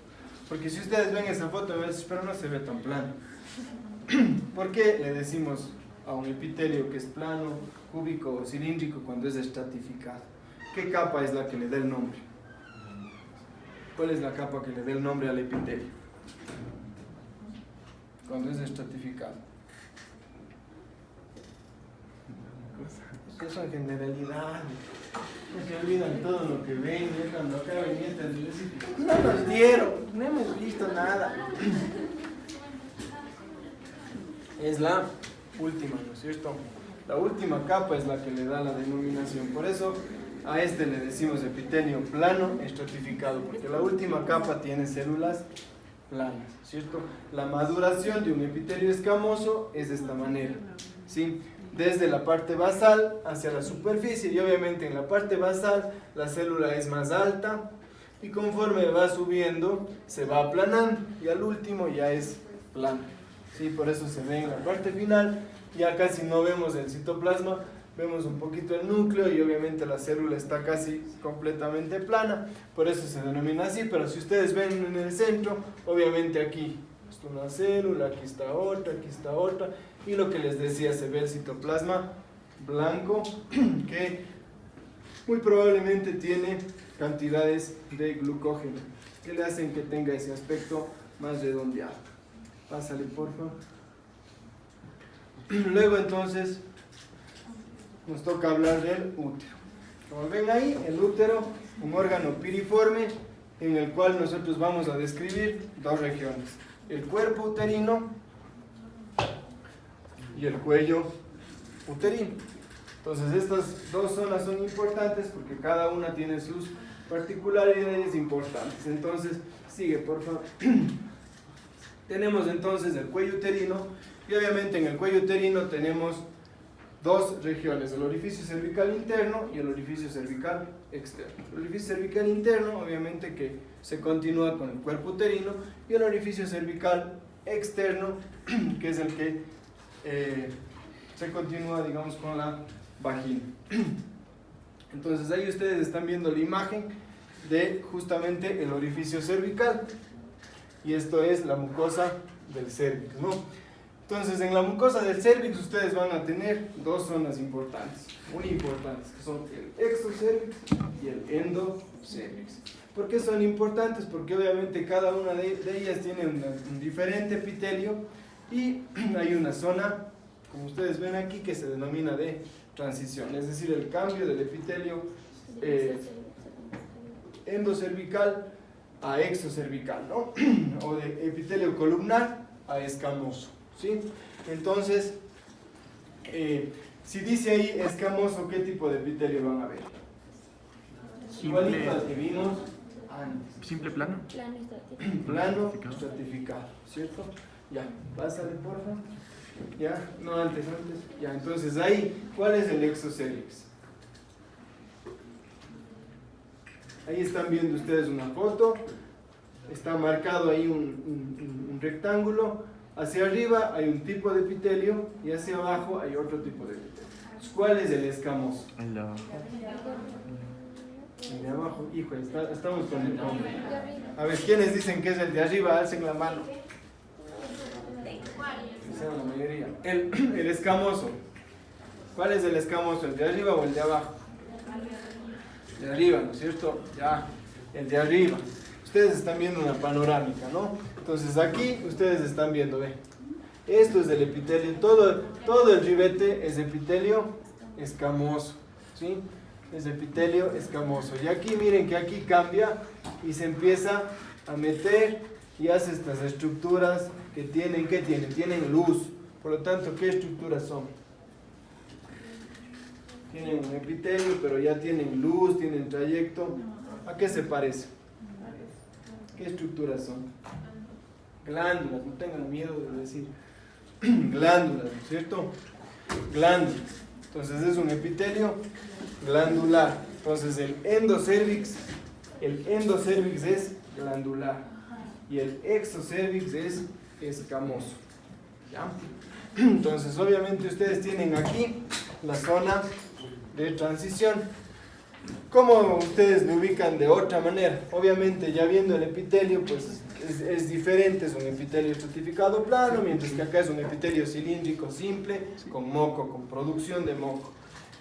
[SPEAKER 1] Porque si ustedes ven esa foto, a veces, pero no se ve tan plano. ¿Por qué le decimos a un epitelio que es plano, cúbico o cilíndrico cuando es estratificado? ¿Qué capa es la que le da el nombre? ¿Cuál es la capa que le da el nombre al epitelio cuando es estratificado? Que son generalidades, porque olvidan todo lo que ven, y cuando acaben mientras dicen, no nos dieron, no hemos visto nada. Es la última, ¿no es cierto? La última capa es la que le da la denominación, por eso a este le decimos epitelio plano estratificado, porque la última capa tiene células planas, ¿cierto? La maduración de un epitelio escamoso es de esta manera, ¿sí? Desde la parte basal hacia la superficie, y obviamente en la parte basal la célula es más alta y conforme va subiendo se va aplanando y al último ya es plano, ¿sí? Por eso se ve en la parte final, ya casi no vemos el citoplasma, vemos un poquito el núcleo y obviamente la célula está casi completamente plana, por eso se denomina así. Pero si ustedes ven en el centro, obviamente aquí está una célula, aquí está otra, y lo que les decía, se ve el citoplasma blanco que muy probablemente tiene cantidades de glucógeno que le hacen que tenga ese aspecto más redondeado. Pásale, por favor. Luego entonces nos toca hablar del útero. Como ven ahí, el útero, un órgano piriforme en el cual nosotros vamos a describir dos regiones: el cuerpo uterino y el cuello uterino. Entonces estas dos zonas son importantes porque cada una tiene sus particularidades importantes. Entonces, sigue, por favor. Tenemos entonces el cuello uterino, y obviamente en el cuello uterino tenemos dos regiones: el orificio cervical interno y el orificio cervical externo. El orificio cervical interno obviamente que se continúa con el cuerpo uterino, y el orificio cervical externo que es el que se continúa, digamos, con la vagina. Entonces ahí ustedes están viendo la imagen de justamente el orificio cervical, y esto es la mucosa del cérvix, ¿no? Entonces en la mucosa del cérvix ustedes van a tener dos zonas importantes, muy importantes, que son el exocérvix y el endocérvix. ¿Por qué son importantes? Porque obviamente cada una de ellas tiene un diferente epitelio, y hay una zona, como ustedes ven aquí, que se denomina de transición, es decir, el cambio del epitelio endocervical a exocervical, ¿no? O de epitelio columnar a escamoso, ¿sí? Entonces, si dice ahí escamoso, ¿qué tipo de epitelio van a ver? Igualito al que vimos antes.
[SPEAKER 2] Simple plano.
[SPEAKER 1] Plano estratificado, ¿cierto? Ya, pásale, por favor. Ya, no antes. Ya, entonces ahí, ¿cuál es el exocérvix? Ahí están viendo ustedes una foto, está marcado ahí un rectángulo, hacia arriba hay un tipo de epitelio y hacia abajo hay otro tipo de epitelio. ¿Cuál es el escamoso?
[SPEAKER 2] El de abajo.
[SPEAKER 1] El de abajo, hijo, estamos con el nombre. A ver, ¿quiénes dicen que es el de arriba? Alcen la mano. Que sea la mayoría. El escamoso. ¿Cuál es el escamoso? ¿El de arriba o el de abajo? De arriba, ¿no es cierto? Ya, el de arriba. Ustedes están viendo una panorámica, ¿no? Entonces aquí ustedes están viendo, ve. Esto es el epitelio, todo el ribete es epitelio escamoso, ¿sí? Es epitelio escamoso. Y aquí miren que aquí cambia y se empieza a meter y hace estas estructuras que tienen, ¿qué tienen? Tienen luz. Por lo tanto, ¿qué estructuras son? Tienen un epitelio, pero ya tienen luz, tienen trayecto. ¿A qué se parece? ¿Qué estructuras son? Glándulas, no tengan miedo de decir glándulas, ¿no es cierto? Glándulas. Entonces es un epitelio glandular. Entonces el endocervix es glandular y el exocervix es escamoso. ¿Ya? Entonces obviamente ustedes tienen aquí la zona de transición. ¿Cómo ustedes lo ubican de otra manera? Obviamente ya viendo el epitelio pues es diferente, es un epitelio estratificado plano, mientras que acá es un epitelio cilíndrico simple, con moco, con producción de moco.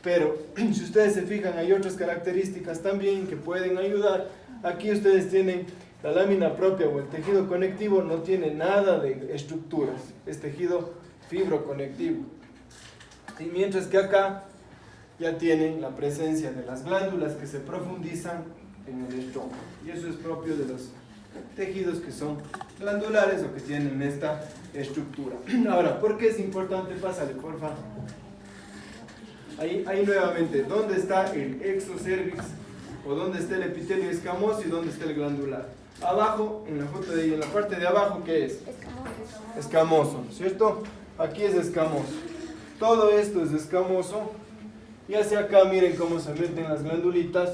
[SPEAKER 1] Pero si ustedes se fijan hay otras características también que pueden ayudar. Aquí ustedes tienen la lámina propia o el tejido conectivo, no tiene nada de estructuras, es tejido fibroconectivo. Y mientras que acá ya tienen la presencia de las glándulas que se profundizan en el estómago. Y eso es propio de los tejidos que son glandulares o que tienen esta estructura. Ahora, ¿por qué es importante? Pásale, por favor. Ahí nuevamente, ¿dónde está el exocervix? ¿O dónde está el epitelio escamoso y dónde está el glandular? Abajo, en la foto de ahí, en la parte de abajo, ¿qué es? Escamoso, ¿cierto? Aquí es escamoso. Todo esto es escamoso. Y hacia acá miren cómo se meten las glandulitas.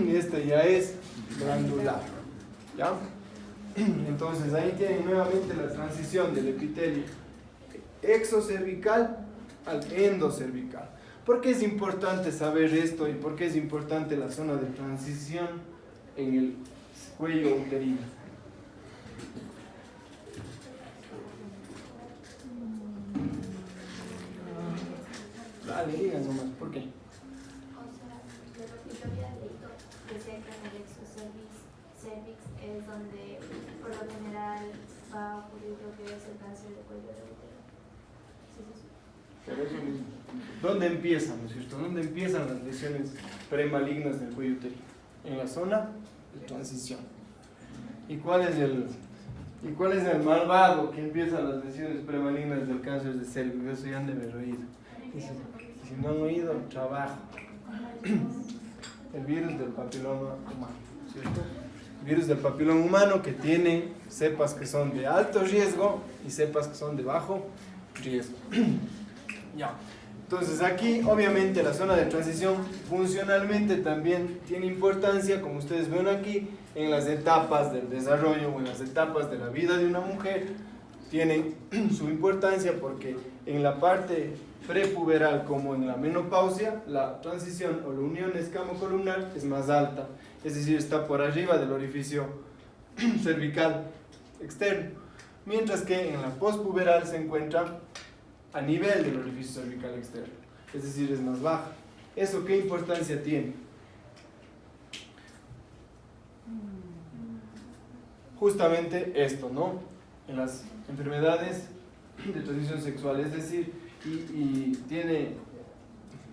[SPEAKER 1] Este ya es glandular. ¿Ya? Entonces ahí tienen nuevamente la transición del epitelio exocervical al endocervical. ¿Por qué es importante saber esto y por qué es importante la zona de transición en el cuello uterino? Dale, digan nomás, ¿por qué?
[SPEAKER 5] O sea, lo que yo había leído decía que en el exocervix es donde por lo general va a ocurrir lo que es el cáncer de cuello de útero. ¿Sí es eso?
[SPEAKER 1] Por eso mismo. ¿Dónde empiezan, no es cierto? ¿Dónde empiezan las lesiones premalignas del cuello uterino? En la zona de transición. ¿Y cuál es el malvado que empieza las lesiones premalignas del cáncer de cervix? Eso ya han de haber oído. Y si no han oído, trabajo. El virus del papiloma humano, ¿cierto? El virus del papiloma humano que tiene cepas que son de alto riesgo y cepas que son de bajo riesgo. Ya. Entonces aquí obviamente la zona de transición funcionalmente también tiene importancia, como ustedes ven aquí, en las etapas del desarrollo o en las etapas de la vida de una mujer. Tienen su importancia porque en la parte prepuberal como en la menopausia, la transición o la unión escamocolumnar es más alta, es decir, está por arriba del orificio cervical externo, mientras que en la pospuberal se encuentra a nivel del orificio cervical externo, es decir, es más baja. ¿Eso qué importancia tiene? Justamente esto, ¿no? En las enfermedades de transmisión sexual, es decir, y tiene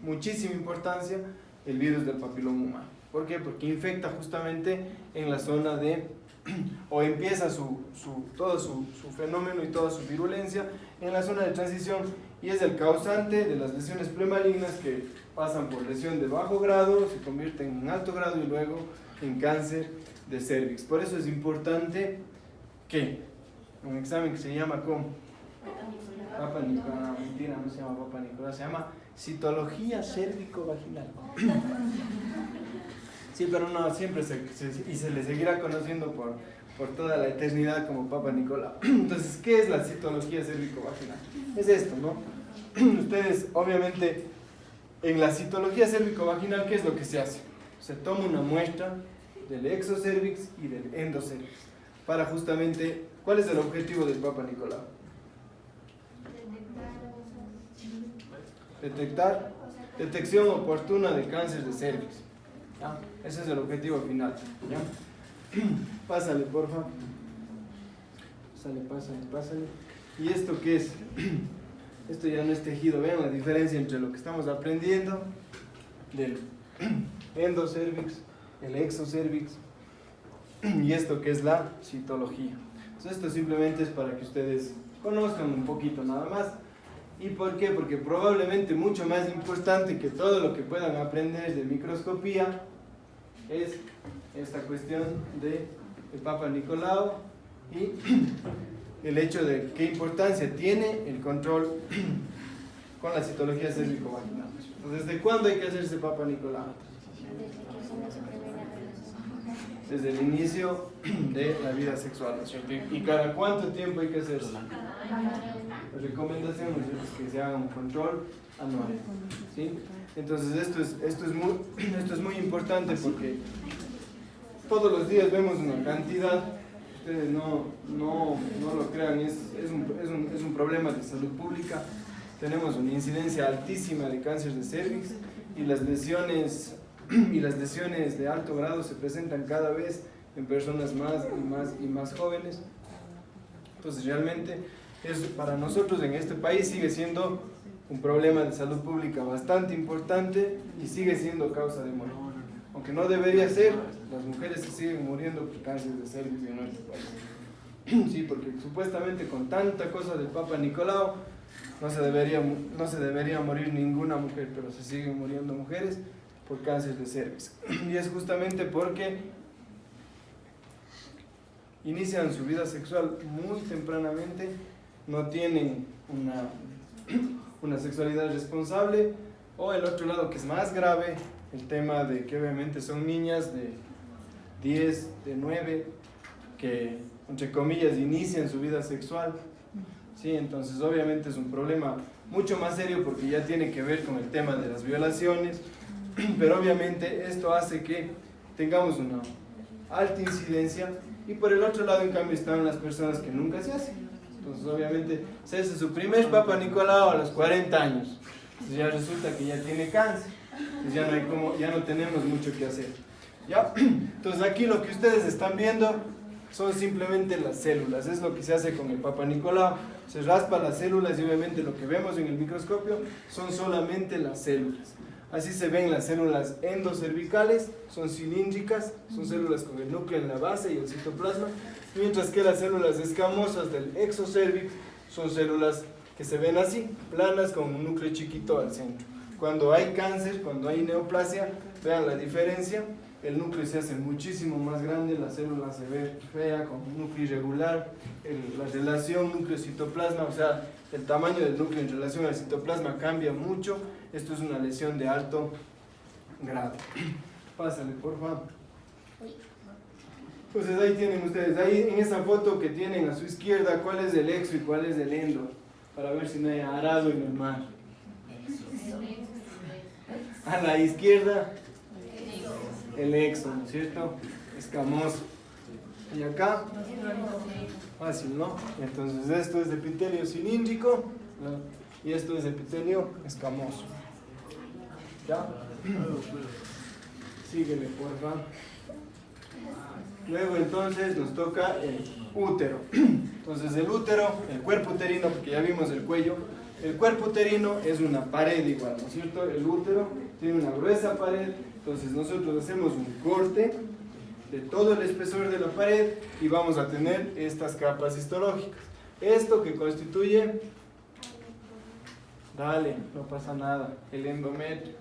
[SPEAKER 1] muchísima importancia el virus del papiloma humano. ¿Por qué? Porque infecta justamente en la zona de, o empieza todo su fenómeno y toda su virulencia en la zona de transición y es el causante de las lesiones premalignas que pasan por lesión de bajo grado, se convierten en alto grado y luego en cáncer de cervix. Por eso es importante que un examen que se llama ¿cómo? Papa Nicolás, no, mentira, no se llama Papa Nicolás, se llama citología cérvico-vaginal. Sí, pero no, siempre se le seguirá conociendo por toda la eternidad como Papa Nicolás. Entonces, ¿qué es la citología cérvico-vaginal? Es esto, ¿no? Ustedes obviamente En la citología cérvico-vaginal, ¿qué es lo que se hace? Se toma una muestra del exocervix y del endocervix para justamente, ¿cuál es el objetivo del Papa Nicolau? Detección oportuna de cáncer de cervix. ¿Ya? Ese es el objetivo final. ¿Ya? Pásale, porfa. Pásale. ¿Y esto qué es? Esto ya no es tejido. Vean la diferencia entre lo que estamos aprendiendo del endocervix, el exocervix, y esto que es la citología. Entonces, esto simplemente es para que ustedes conozcan un poquito nada más. ¿Y por qué? Porque probablemente mucho más importante que todo lo que puedan aprender de microscopía es esta cuestión del Papa Nicolau y el hecho de qué importancia tiene el control con la citología cérvico-vaginal. ¿Desde cuándo hay que hacerse Papa Nicolau? Desde el inicio de la vida sexual, ¿no es cierto? ¿Y cada cuánto tiempo hay que hacerse? La recomendación es que se haga un control anual, ¿sí? Entonces esto es muy importante porque todos los días vemos una cantidad, ustedes no lo crean, es un problema de salud pública. Tenemos una incidencia altísima de cáncer de cervix y las lesiones de alto grado se presentan cada vez en personas más jóvenes. Entonces realmente para nosotros en este país sigue siendo un problema de salud pública bastante importante y sigue siendo causa de muerte. Aunque no debería ser, las mujeres se siguen muriendo por cáncer de cervix en nuestro país. Sí, porque supuestamente con tanta cosa del Papa Nicolau no se debería morir ninguna mujer, pero se siguen muriendo mujeres por cáncer de cervix. Y es justamente porque inician su vida sexual muy tempranamente, no tienen una sexualidad responsable, o el otro lado que es más grave, el tema de que obviamente son niñas de 10, de 9, que entre comillas inician su vida sexual. Sí, entonces obviamente es un problema mucho más serio porque ya tiene que ver con el tema de las violaciones, pero obviamente esto hace que tengamos una alta incidencia. Y por el otro lado, en cambio, están las personas que nunca se hacen. Entonces obviamente se hace su primer Papa Nicolau a los 40 años. Entonces ya resulta que ya tiene cáncer. Entonces ya no tenemos mucho que hacer. ¿Ya? Entonces aquí lo que ustedes están viendo son simplemente las células. Es lo que se hace con el Papa Nicolau. Se raspa las células y obviamente lo que vemos en el microscopio son solamente las células. Así se ven las células endocervicales, son cilíndricas, son células con el núcleo en la base y el citoplasma, mientras que las células escamosas del exocervix son células que se ven así, planas con un núcleo chiquito al centro. Cuando hay cáncer, cuando hay neoplasia, vean la diferencia, el núcleo se hace muchísimo más grande, la célula se ve fea, con un núcleo irregular, la relación núcleo-citoplasma, o sea, el tamaño del núcleo en relación al citoplasma cambia mucho. Esto es una lesión de alto grado. Pásale, por favor. Entonces ahí tienen ustedes, ahí en esa foto que tienen a su izquierda, cuál es el exo y cuál es el endo, para ver si no hay arado en el mar. A la izquierda, el exo, ¿no es cierto? Escamoso. Y acá, fácil, ¿no? Entonces esto es epitelio cilíndrico, ¿no? Y esto es epitelio escamoso. ¿Ya? Síguele, por favor. Luego entonces nos toca el útero. Entonces el útero, el cuerpo uterino, porque ya vimos el cuello, el cuerpo uterino es una pared igual, ¿no es cierto? El útero tiene una gruesa pared, entonces nosotros hacemos un corte de todo el espesor de la pared y vamos a tener estas capas histológicas. Esto que constituye, dale, no pasa nada, el endometrio.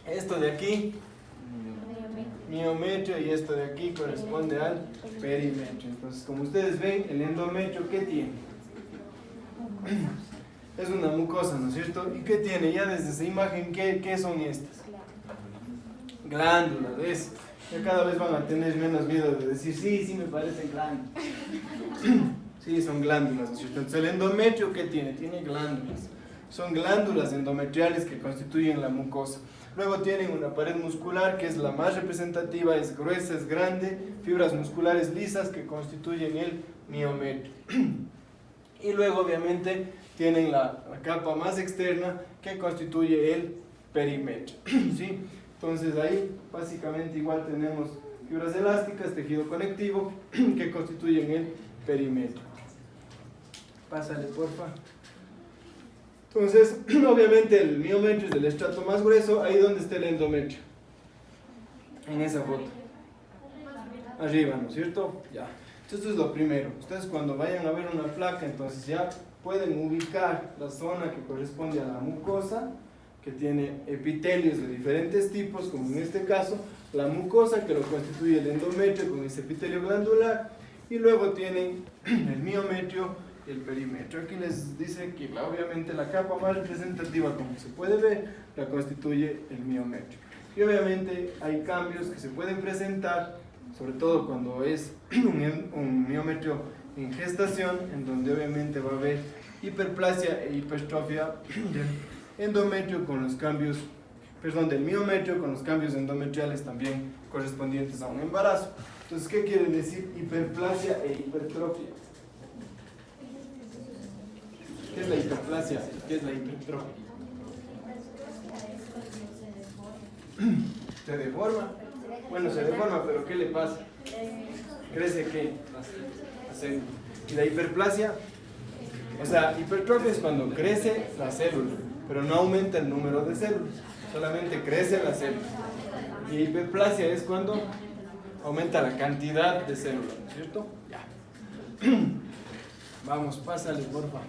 [SPEAKER 1] Esto de aquí, miometrio, y esto de aquí corresponde al perimetrio. Entonces, como ustedes ven, el endometrio, ¿qué tiene? Es una mucosa, ¿no es cierto? ¿Y qué tiene? Ya desde esa imagen, ¿qué son estas? Glándulas, ¿ves? Ya cada vez van a tener menos miedo de decir, sí, me parecen glándulas. Sí, son glándulas, ¿no es cierto? Entonces, el endometrio, ¿qué tiene? Tiene glándulas. son glándulas endometriales que constituyen la mucosa. Luego tienen una pared muscular que es la más representativa, es gruesa, es grande, fibras musculares lisas que constituyen el miometrio. Y luego obviamente tienen la capa más externa que constituye el perimetrio. ¿Sí? Entonces ahí básicamente igual tenemos fibras elásticas, tejido conectivo que constituyen el perimetrio. Pásale porfa. Entonces, obviamente el miometrio es el estrato más grueso, ahí donde está el endometrio. En esa foto. Arriba, ¿no es cierto? Ya. Esto es lo primero. Ustedes cuando vayan a ver una placa, entonces ya pueden ubicar la zona que corresponde a la mucosa, que tiene epitelios de diferentes tipos, como en este caso, la mucosa que lo constituye el endometrio con ese epitelio glandular, y luego tienen el miometrio, el perimetrio. Aquí les dice que obviamente la capa más representativa, como se puede ver, la constituye el miometrio. Y obviamente hay cambios que se pueden presentar, sobre todo cuando es un miometrio en gestación, en donde obviamente va a haber hiperplasia e hipertrofia del endometrio con los cambios, del miometrio con los cambios endometriales también correspondientes a un embarazo. Entonces, ¿qué quiere decir hiperplasia e hipertrofia? ¿Qué es la hiperplasia? ¿Qué es la hipertrofia? ¿Se deforma? Bueno, se deforma, pero ¿qué le pasa? ¿Crece qué? ¿Y la hiperplasia? O sea, hipertrofia es cuando crece la célula, pero no aumenta el número de células, solamente crece la célula. Y hiperplasia es cuando aumenta la cantidad de células, ¿no es cierto? Ya. Vamos, pásale, por favor.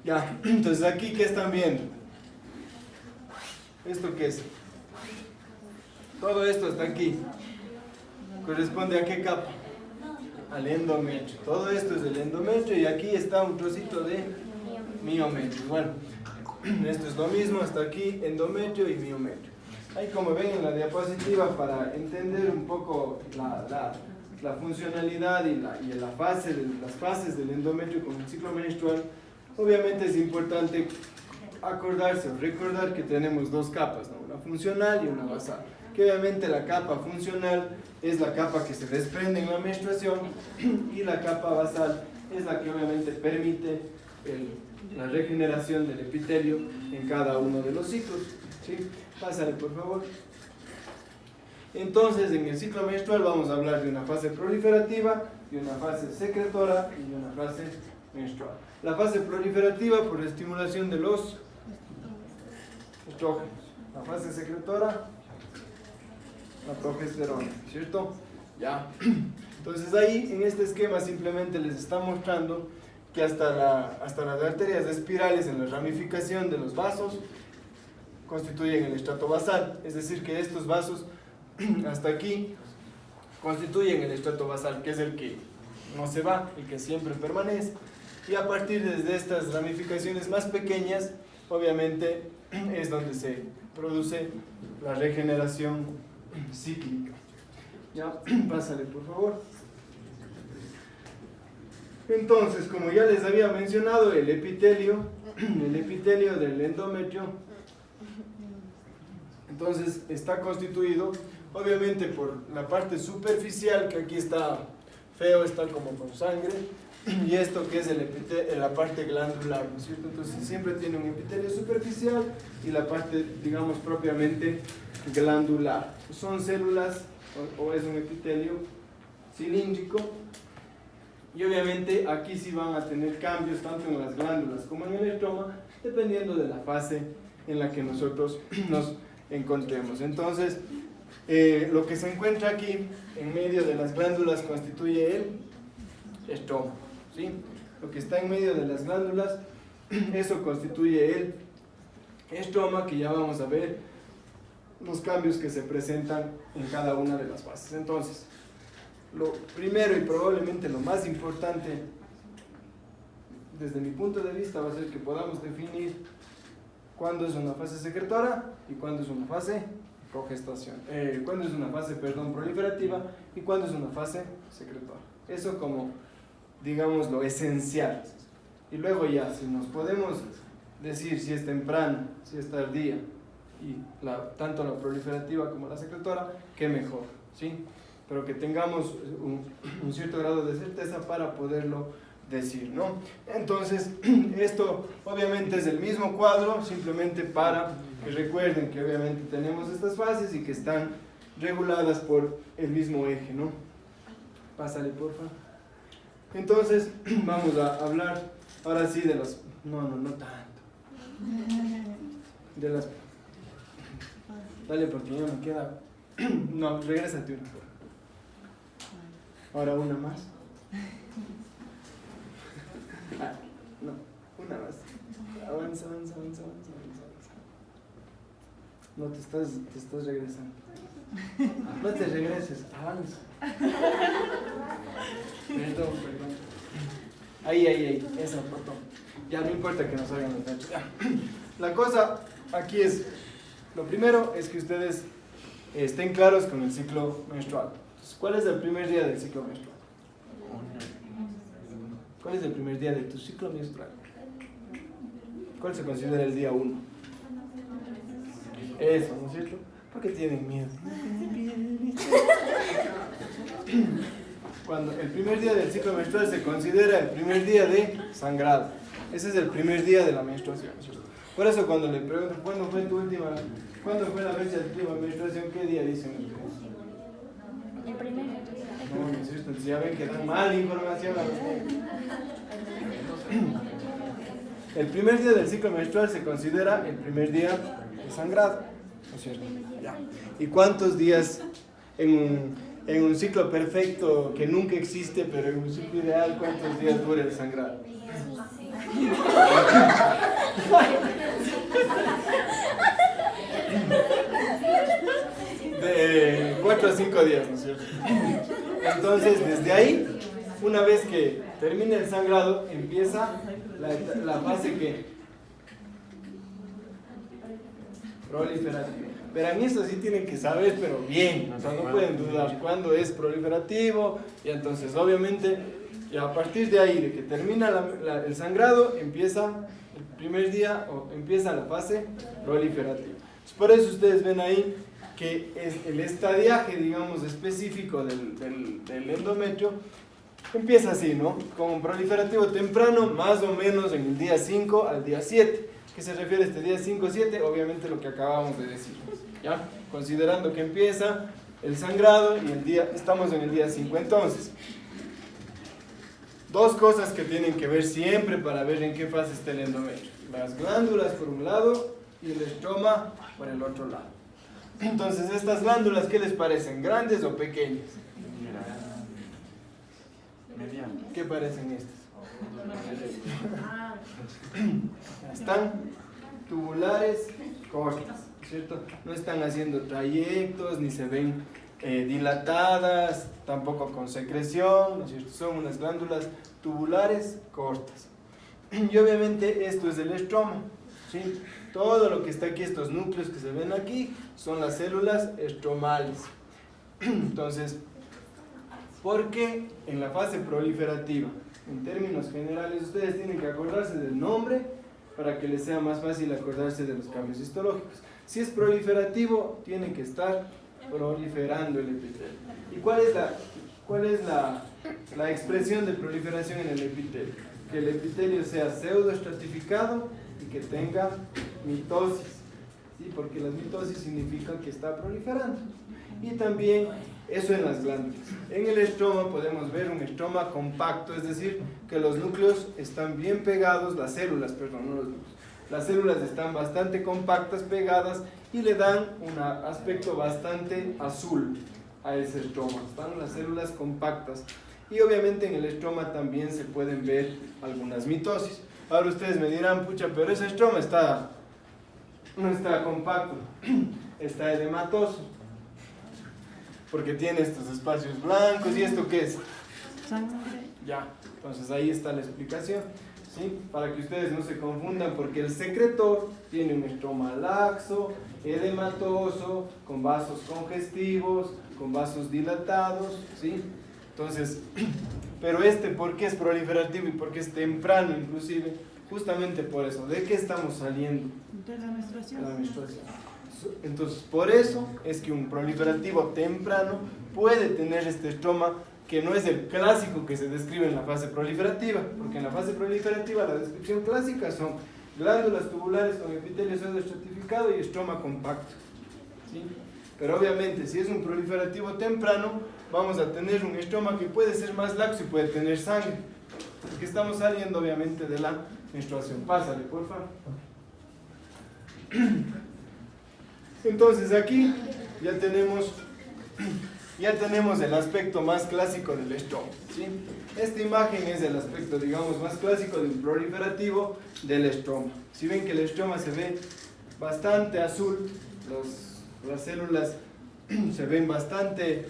[SPEAKER 1] Ya, entonces aquí, ¿qué están viendo? ¿Esto qué es? Todo esto está aquí. ¿Corresponde a qué capa? Al endometrio. Todo esto es el endometrio y aquí está un trocito de miometrio. Bueno, esto es lo mismo, hasta aquí endometrio y miometrio. Ahí como ven en la diapositiva, para entender un poco la funcionalidad y las fases del endometrio con el ciclo menstrual, obviamente es importante acordarse o recordar que tenemos dos capas, ¿no? Una funcional y una basal. Que obviamente la capa funcional es la capa que se desprende en la menstruación y la capa basal es la que obviamente permite la regeneración del epitelio en cada uno de los ciclos. ¿Sí? Pásale por favor. Entonces en el ciclo menstrual vamos a hablar de una fase proliferativa, de una fase secretora y de una fase menstrual. La fase proliferativa por estimulación de los estrógenos. La fase secretora, la progesterona, ¿cierto? Ya. Entonces ahí en este esquema simplemente les está mostrando que hasta las arterias espirales en la ramificación de los vasos constituyen el estrato basal, es decir que estos vasos hasta aquí constituyen el estrato basal, que es el que no se va, el que siempre permanece, y a partir de estas ramificaciones más pequeñas obviamente es donde se produce la regeneración cíclica. Ya, pásale por favor. Entonces, como ya les había mencionado, el epitelio del endometrio, entonces está constituido obviamente por la parte superficial, que aquí está feo, está como con sangre, y esto que es la parte glandular, ¿no es cierto? Entonces siempre tiene un epitelio superficial y la parte, digamos, propiamente glandular. Son células o es un epitelio cilíndrico, y obviamente aquí sí van a tener cambios tanto en las glándulas como en el estroma, dependiendo de la fase en la que nosotros nos encontremos. Entonces, lo que se encuentra aquí en medio de las glándulas constituye el estroma, ¿sí? Lo que está en medio de las glándulas, eso constituye el estroma, que ya vamos a ver los cambios que se presentan en cada una de las fases. Entonces, lo primero y probablemente lo más importante desde mi punto de vista va a ser que podamos definir cuándo es una fase secretora y cuándo es una fase cuándo es una fase, proliferativa y cuándo es una fase secretora. Eso como, digamos, lo esencial. Y luego ya, si nos podemos decir si es temprano, si es tardía, y tanto la proliferativa como la secretora, qué mejor, ¿sí? Pero que tengamos un cierto grado de certeza para poderlo decir, ¿no? Entonces, esto obviamente es el mismo cuadro, simplemente para que recuerden que obviamente tenemos estas fases y que están reguladas por el mismo eje, ¿no? Pásale, porfa. Entonces, vamos a hablar ahora sí de las... No tanto. De las... Dale, porque ya me queda... No, regrésate una. Ahora una más. Ah, no, una más. Avanza. No, te estás regresando. No te regreses, avanza. Perdón. Ahí, esa foto. Ya no importa que nos salgan los nachos. La cosa aquí es, lo primero es que ustedes estén claros con el ciclo menstrual. Entonces, ¿cuál es el primer día del ciclo menstrual? ¿Cuál es el primer día de tu ciclo menstrual? ¿Cuál se considera el día 1? Eso, ¿no es cierto? ¿Por qué tienen miedo? Cuando el primer día del ciclo menstrual se considera el primer día de sangrado. Ese es el primer día de la menstruación, ¿no es cierto? Por eso cuando le preguntan, ¿cuándo fue la fecha de tu última menstruación? ¿Qué día dicen ustedes?
[SPEAKER 5] El primero.
[SPEAKER 1] No, ¿no es cierto? Entonces ya ven que dan mala información a los niños. El primer día del ciclo menstrual se considera el primer día de sangrado, ¿no es cierto? Ya. ¿Y cuántos días en un ciclo perfecto que nunca existe, pero en un ciclo ideal, cuántos días dura el sangrado? De 4 a 5 días, ¿no es cierto? Entonces, desde ahí, una vez que termina el sangrado, empieza la fase que proliferativa. Verán, eso sí tienen que saber, pero bien, o sea, no pueden dudar cuándo es proliferativo, y entonces obviamente, y a partir de ahí, de que termina el sangrado, empieza el primer día, o empieza la fase proliferativa. Por eso ustedes ven ahí que es el estadiaje, digamos, específico del endometrio, empieza así, ¿no? Con proliferativo temprano, más o menos en el día 5 al día 7. ¿Qué se refiere a este día 5-7? Obviamente lo que acabamos de decir, ¿ya? Considerando que empieza el sangrado y estamos en el día 5. Entonces, dos cosas que tienen que ver siempre para ver en qué fase está el endometrio. Las glándulas por un lado y el estroma por el otro lado. Entonces, estas glándulas, ¿qué les parecen? ¿Grandes o pequeñas? ¿Qué parecen estas? Están tubulares cortas, ¿cierto? No están haciendo trayectos, ni se ven dilatadas, tampoco con secreción, ¿no es cierto? Son unas glándulas tubulares cortas. Y obviamente esto es el estroma, ¿sí? Todo lo que está aquí, estos núcleos que se ven aquí, son las células estromales. Entonces, porque en la fase proliferativa, en términos generales, ustedes tienen que acordarse del nombre para que les sea más fácil acordarse de los cambios histológicos. Si es proliferativo, tiene que estar proliferando el epitelio. ¿Y cuál es la expresión de proliferación en el epitelio? Que el epitelio sea pseudoestratificado y que tenga mitosis, ¿sí? Porque las mitosis significan que está proliferando. Y también eso en las glándulas. En el estroma podemos ver un estroma compacto, es decir, que los núcleos están bien pegados, las células están bastante compactas, pegadas, y le dan un aspecto bastante azul a ese estroma. Están las células compactas. Y obviamente en el estroma también se pueden ver algunas mitosis. Ahora ustedes me dirán, pucha, pero ese estroma no está compacto, está edematoso, porque tiene estos espacios blancos. ¿Y esto qué es?
[SPEAKER 3] Sangre.
[SPEAKER 1] Ya, entonces ahí está la explicación, ¿sí? Para que ustedes no se confundan, porque el secretor tiene un estroma laxo, edematoso, con vasos congestivos, con vasos dilatados, ¿sí? Entonces, Pero ¿por qué es proliferativo y por qué es temprano inclusive? Justamente por eso. ¿De qué estamos saliendo?
[SPEAKER 3] De la menstruación.
[SPEAKER 1] La menstruación. Entonces, por eso es que un proliferativo temprano puede tener este estroma que no es el clásico que se describe en la fase proliferativa, porque en la fase proliferativa la descripción clásica son glándulas tubulares con epitelio pseudoestratificado y estroma compacto, ¿sí? Pero obviamente si es un proliferativo temprano vamos a tener un estroma que puede ser más laxo y puede tener sangre, porque estamos saliendo obviamente de la menstruación. Pásale, por favor. Entonces aquí ya tenemos el aspecto más clásico del estroma, ¿sí? Esta imagen es el aspecto, digamos, más clásico del proliferativo del estroma. Si ven que el estroma se ve bastante azul, las células se ven bastante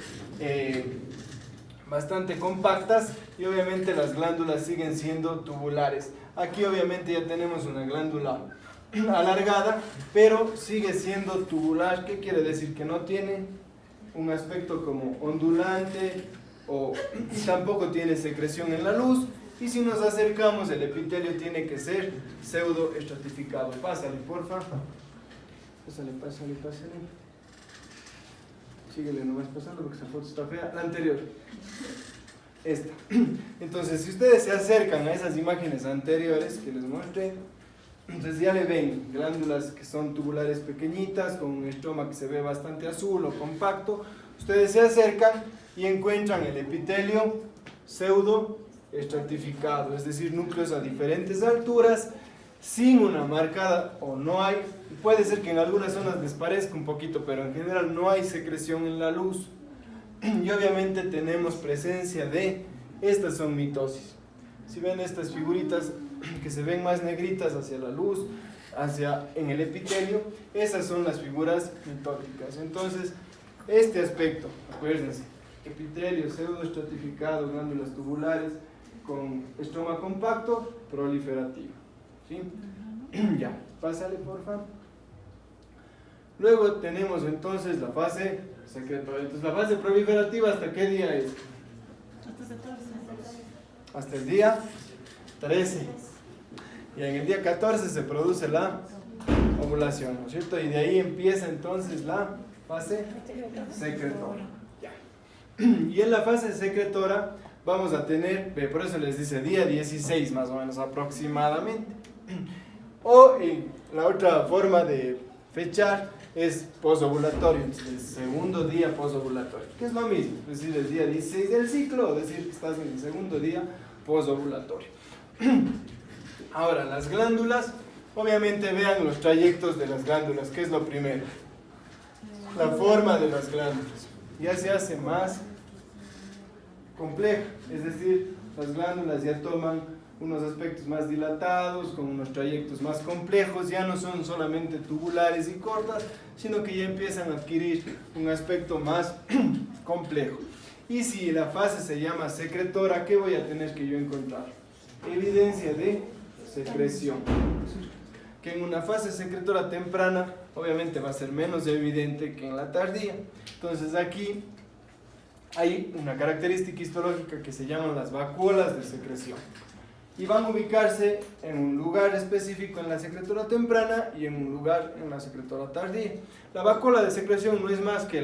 [SPEAKER 1] compactas y obviamente las glándulas siguen siendo tubulares. Aquí obviamente ya tenemos una glándula alargada, pero sigue siendo tubular. ¿Qué quiere decir? Que no tiene un aspecto como ondulante o tampoco tiene secreción en la luz, y si nos acercamos el epitelio tiene que ser pseudo estratificado. Pásale, porfa. Pásale. Síguele nomás pasando porque esa foto está fea. La anterior. Esta. Entonces, si ustedes se acercan a esas imágenes anteriores que les mostré, entonces ya le ven glándulas que son tubulares pequeñitas, con un estroma que se ve bastante azul o compacto. Ustedes se acercan y encuentran el epitelio pseudo estratificado, es decir, núcleos a diferentes alturas, sin una marcada, o no hay, puede ser que en algunas zonas les parezca un poquito, pero en general no hay secreción en la luz. Y obviamente tenemos presencia de, estas son mitosis. Si ven estas figuritas que se ven más negritas hacia la luz, en el epitelio, esas son las figuras mitóticas. Entonces, este aspecto, acuérdense, epitelio pseudoestratificado, glándulas tubulares con estroma compacto, proliferativo, ¿sí? Ya, pásale por favor. Luego tenemos entonces la fase secretoria. Entonces, la fase proliferativa, ¿hasta qué día es?
[SPEAKER 3] Hasta 14.
[SPEAKER 1] Hasta el día 13. Y en el día 14 se produce la ovulación, ¿no es cierto? Y de ahí empieza entonces la fase secretora. Ya. Y en la fase secretora vamos a tener, por eso les dice día 16 más o menos aproximadamente. O la otra forma de fechar es posovulatorio, el segundo día posovulatorio, que es lo mismo, es decir, el día 16 del ciclo, o decir que estás en el segundo día posovulatorio. Ahora, las glándulas, obviamente vean los trayectos de las glándulas, ¿qué es lo primero? La forma de las glándulas, ya se hace más compleja, es decir, las glándulas ya toman unos aspectos más dilatados, con unos trayectos más complejos, ya no son solamente tubulares y cortas, sino que ya empiezan a adquirir un aspecto más complejo. Y si la fase se llama secretora, ¿qué voy a tener que yo encontrar? Evidencia de secreción. Que en una fase secretora temprana, obviamente va a ser menos evidente que en la tardía. Entonces aquí hay una característica histológica que se llaman las vacuolas de secreción. Y van a ubicarse en un lugar específico en la secretora temprana y en un lugar en la secretora tardía. La vacuola de secreción no es más que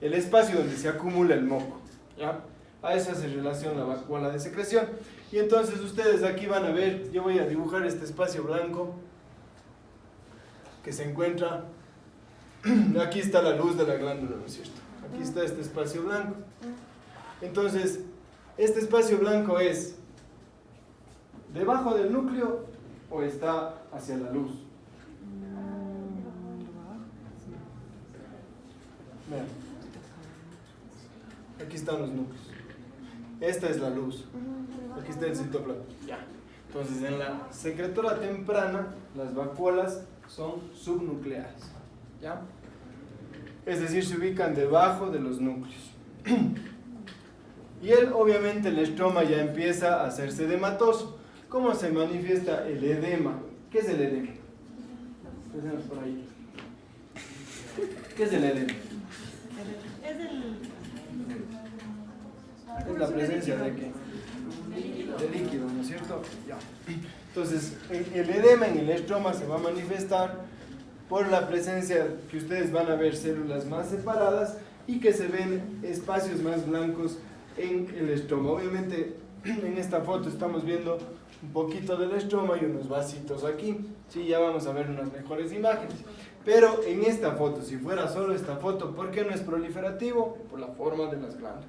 [SPEAKER 1] el espacio donde se acumula el moco, ¿ya? A eso se relaciona la vacuola de secreción. Y entonces ustedes aquí van a ver, yo voy a dibujar este espacio blanco que se encuentra, aquí está la luz de la glándula, ¿no es cierto? Aquí está este espacio blanco. Entonces, este espacio blanco es debajo del núcleo o está hacia la luz. Vean. Aquí están los núcleos. Esta es la luz. Aquí está el citoplasma. Ya. Entonces, en la secretora temprana, las vacuolas son subnucleares. ¿Ya? Es decir, se ubican debajo de los núcleos. Y obviamente, el estroma ya empieza a hacerse edematoso. ¿Cómo se manifiesta el edema? ¿Qué es el edema? Empecemos por ahí. ¿Qué es el edema?
[SPEAKER 3] Es el...
[SPEAKER 1] Es la presencia de ¿qué? De líquido, ¿no es cierto? Ya. Entonces, el edema en el estroma se va a manifestar por la presencia que ustedes van a ver células más separadas y que se ven espacios más blancos en el estroma. Obviamente, en esta foto estamos viendo un poquito del estroma y unos vasitos aquí. Sí, ya vamos a ver unas mejores imágenes. Pero en esta foto, si fuera solo esta foto, ¿por qué no es proliferativo? Por la forma de las glándulas.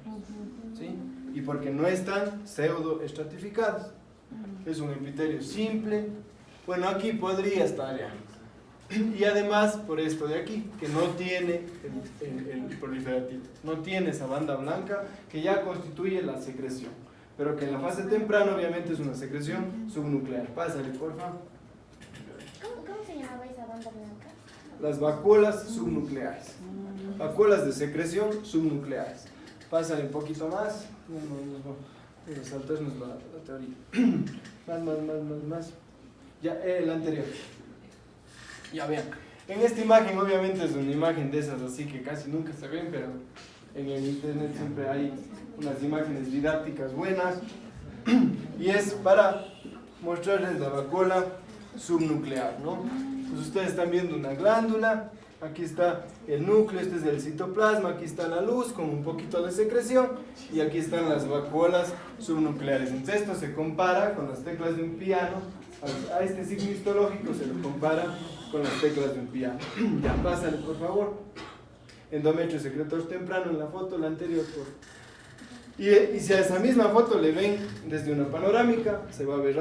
[SPEAKER 1] ¿Sí? Y porque no están pseudoestratificados. Es un epitelio simple. Bueno, aquí podría estar ya. Y además por esto de aquí, que no tiene el proliferativo, no tiene esa banda blanca que ya constituye la secreción, pero que en la fase temprana obviamente es una secreción subnuclear. Pásale, por favor.
[SPEAKER 5] ¿Cómo se llamaba esa banda blanca?
[SPEAKER 1] Las vacuolas subnucleares. Vacuolas de secreción subnucleares. Pásale un poquito más. No, saltarnos la teoría. Más. Ya, el anterior. Ya vean, en esta imagen obviamente es una imagen de esas así que casi nunca se ven, pero en el internet siempre hay unas imágenes didácticas buenas y es para mostrarles la vacuola subnuclear, ¿no? Pues ustedes están viendo una glándula, aquí está el núcleo, este es el citoplasma, aquí está la luz con un poquito de secreción y aquí están las vacuolas subnucleares. Entonces esto se compara con las teclas de un piano, a este signo histológico se lo compara con las teclas de un piano. Ya, pásale por favor. Endometrio secretor temprano en la foto, la anterior. Y si a esa misma foto le ven desde una panorámica, se va a ver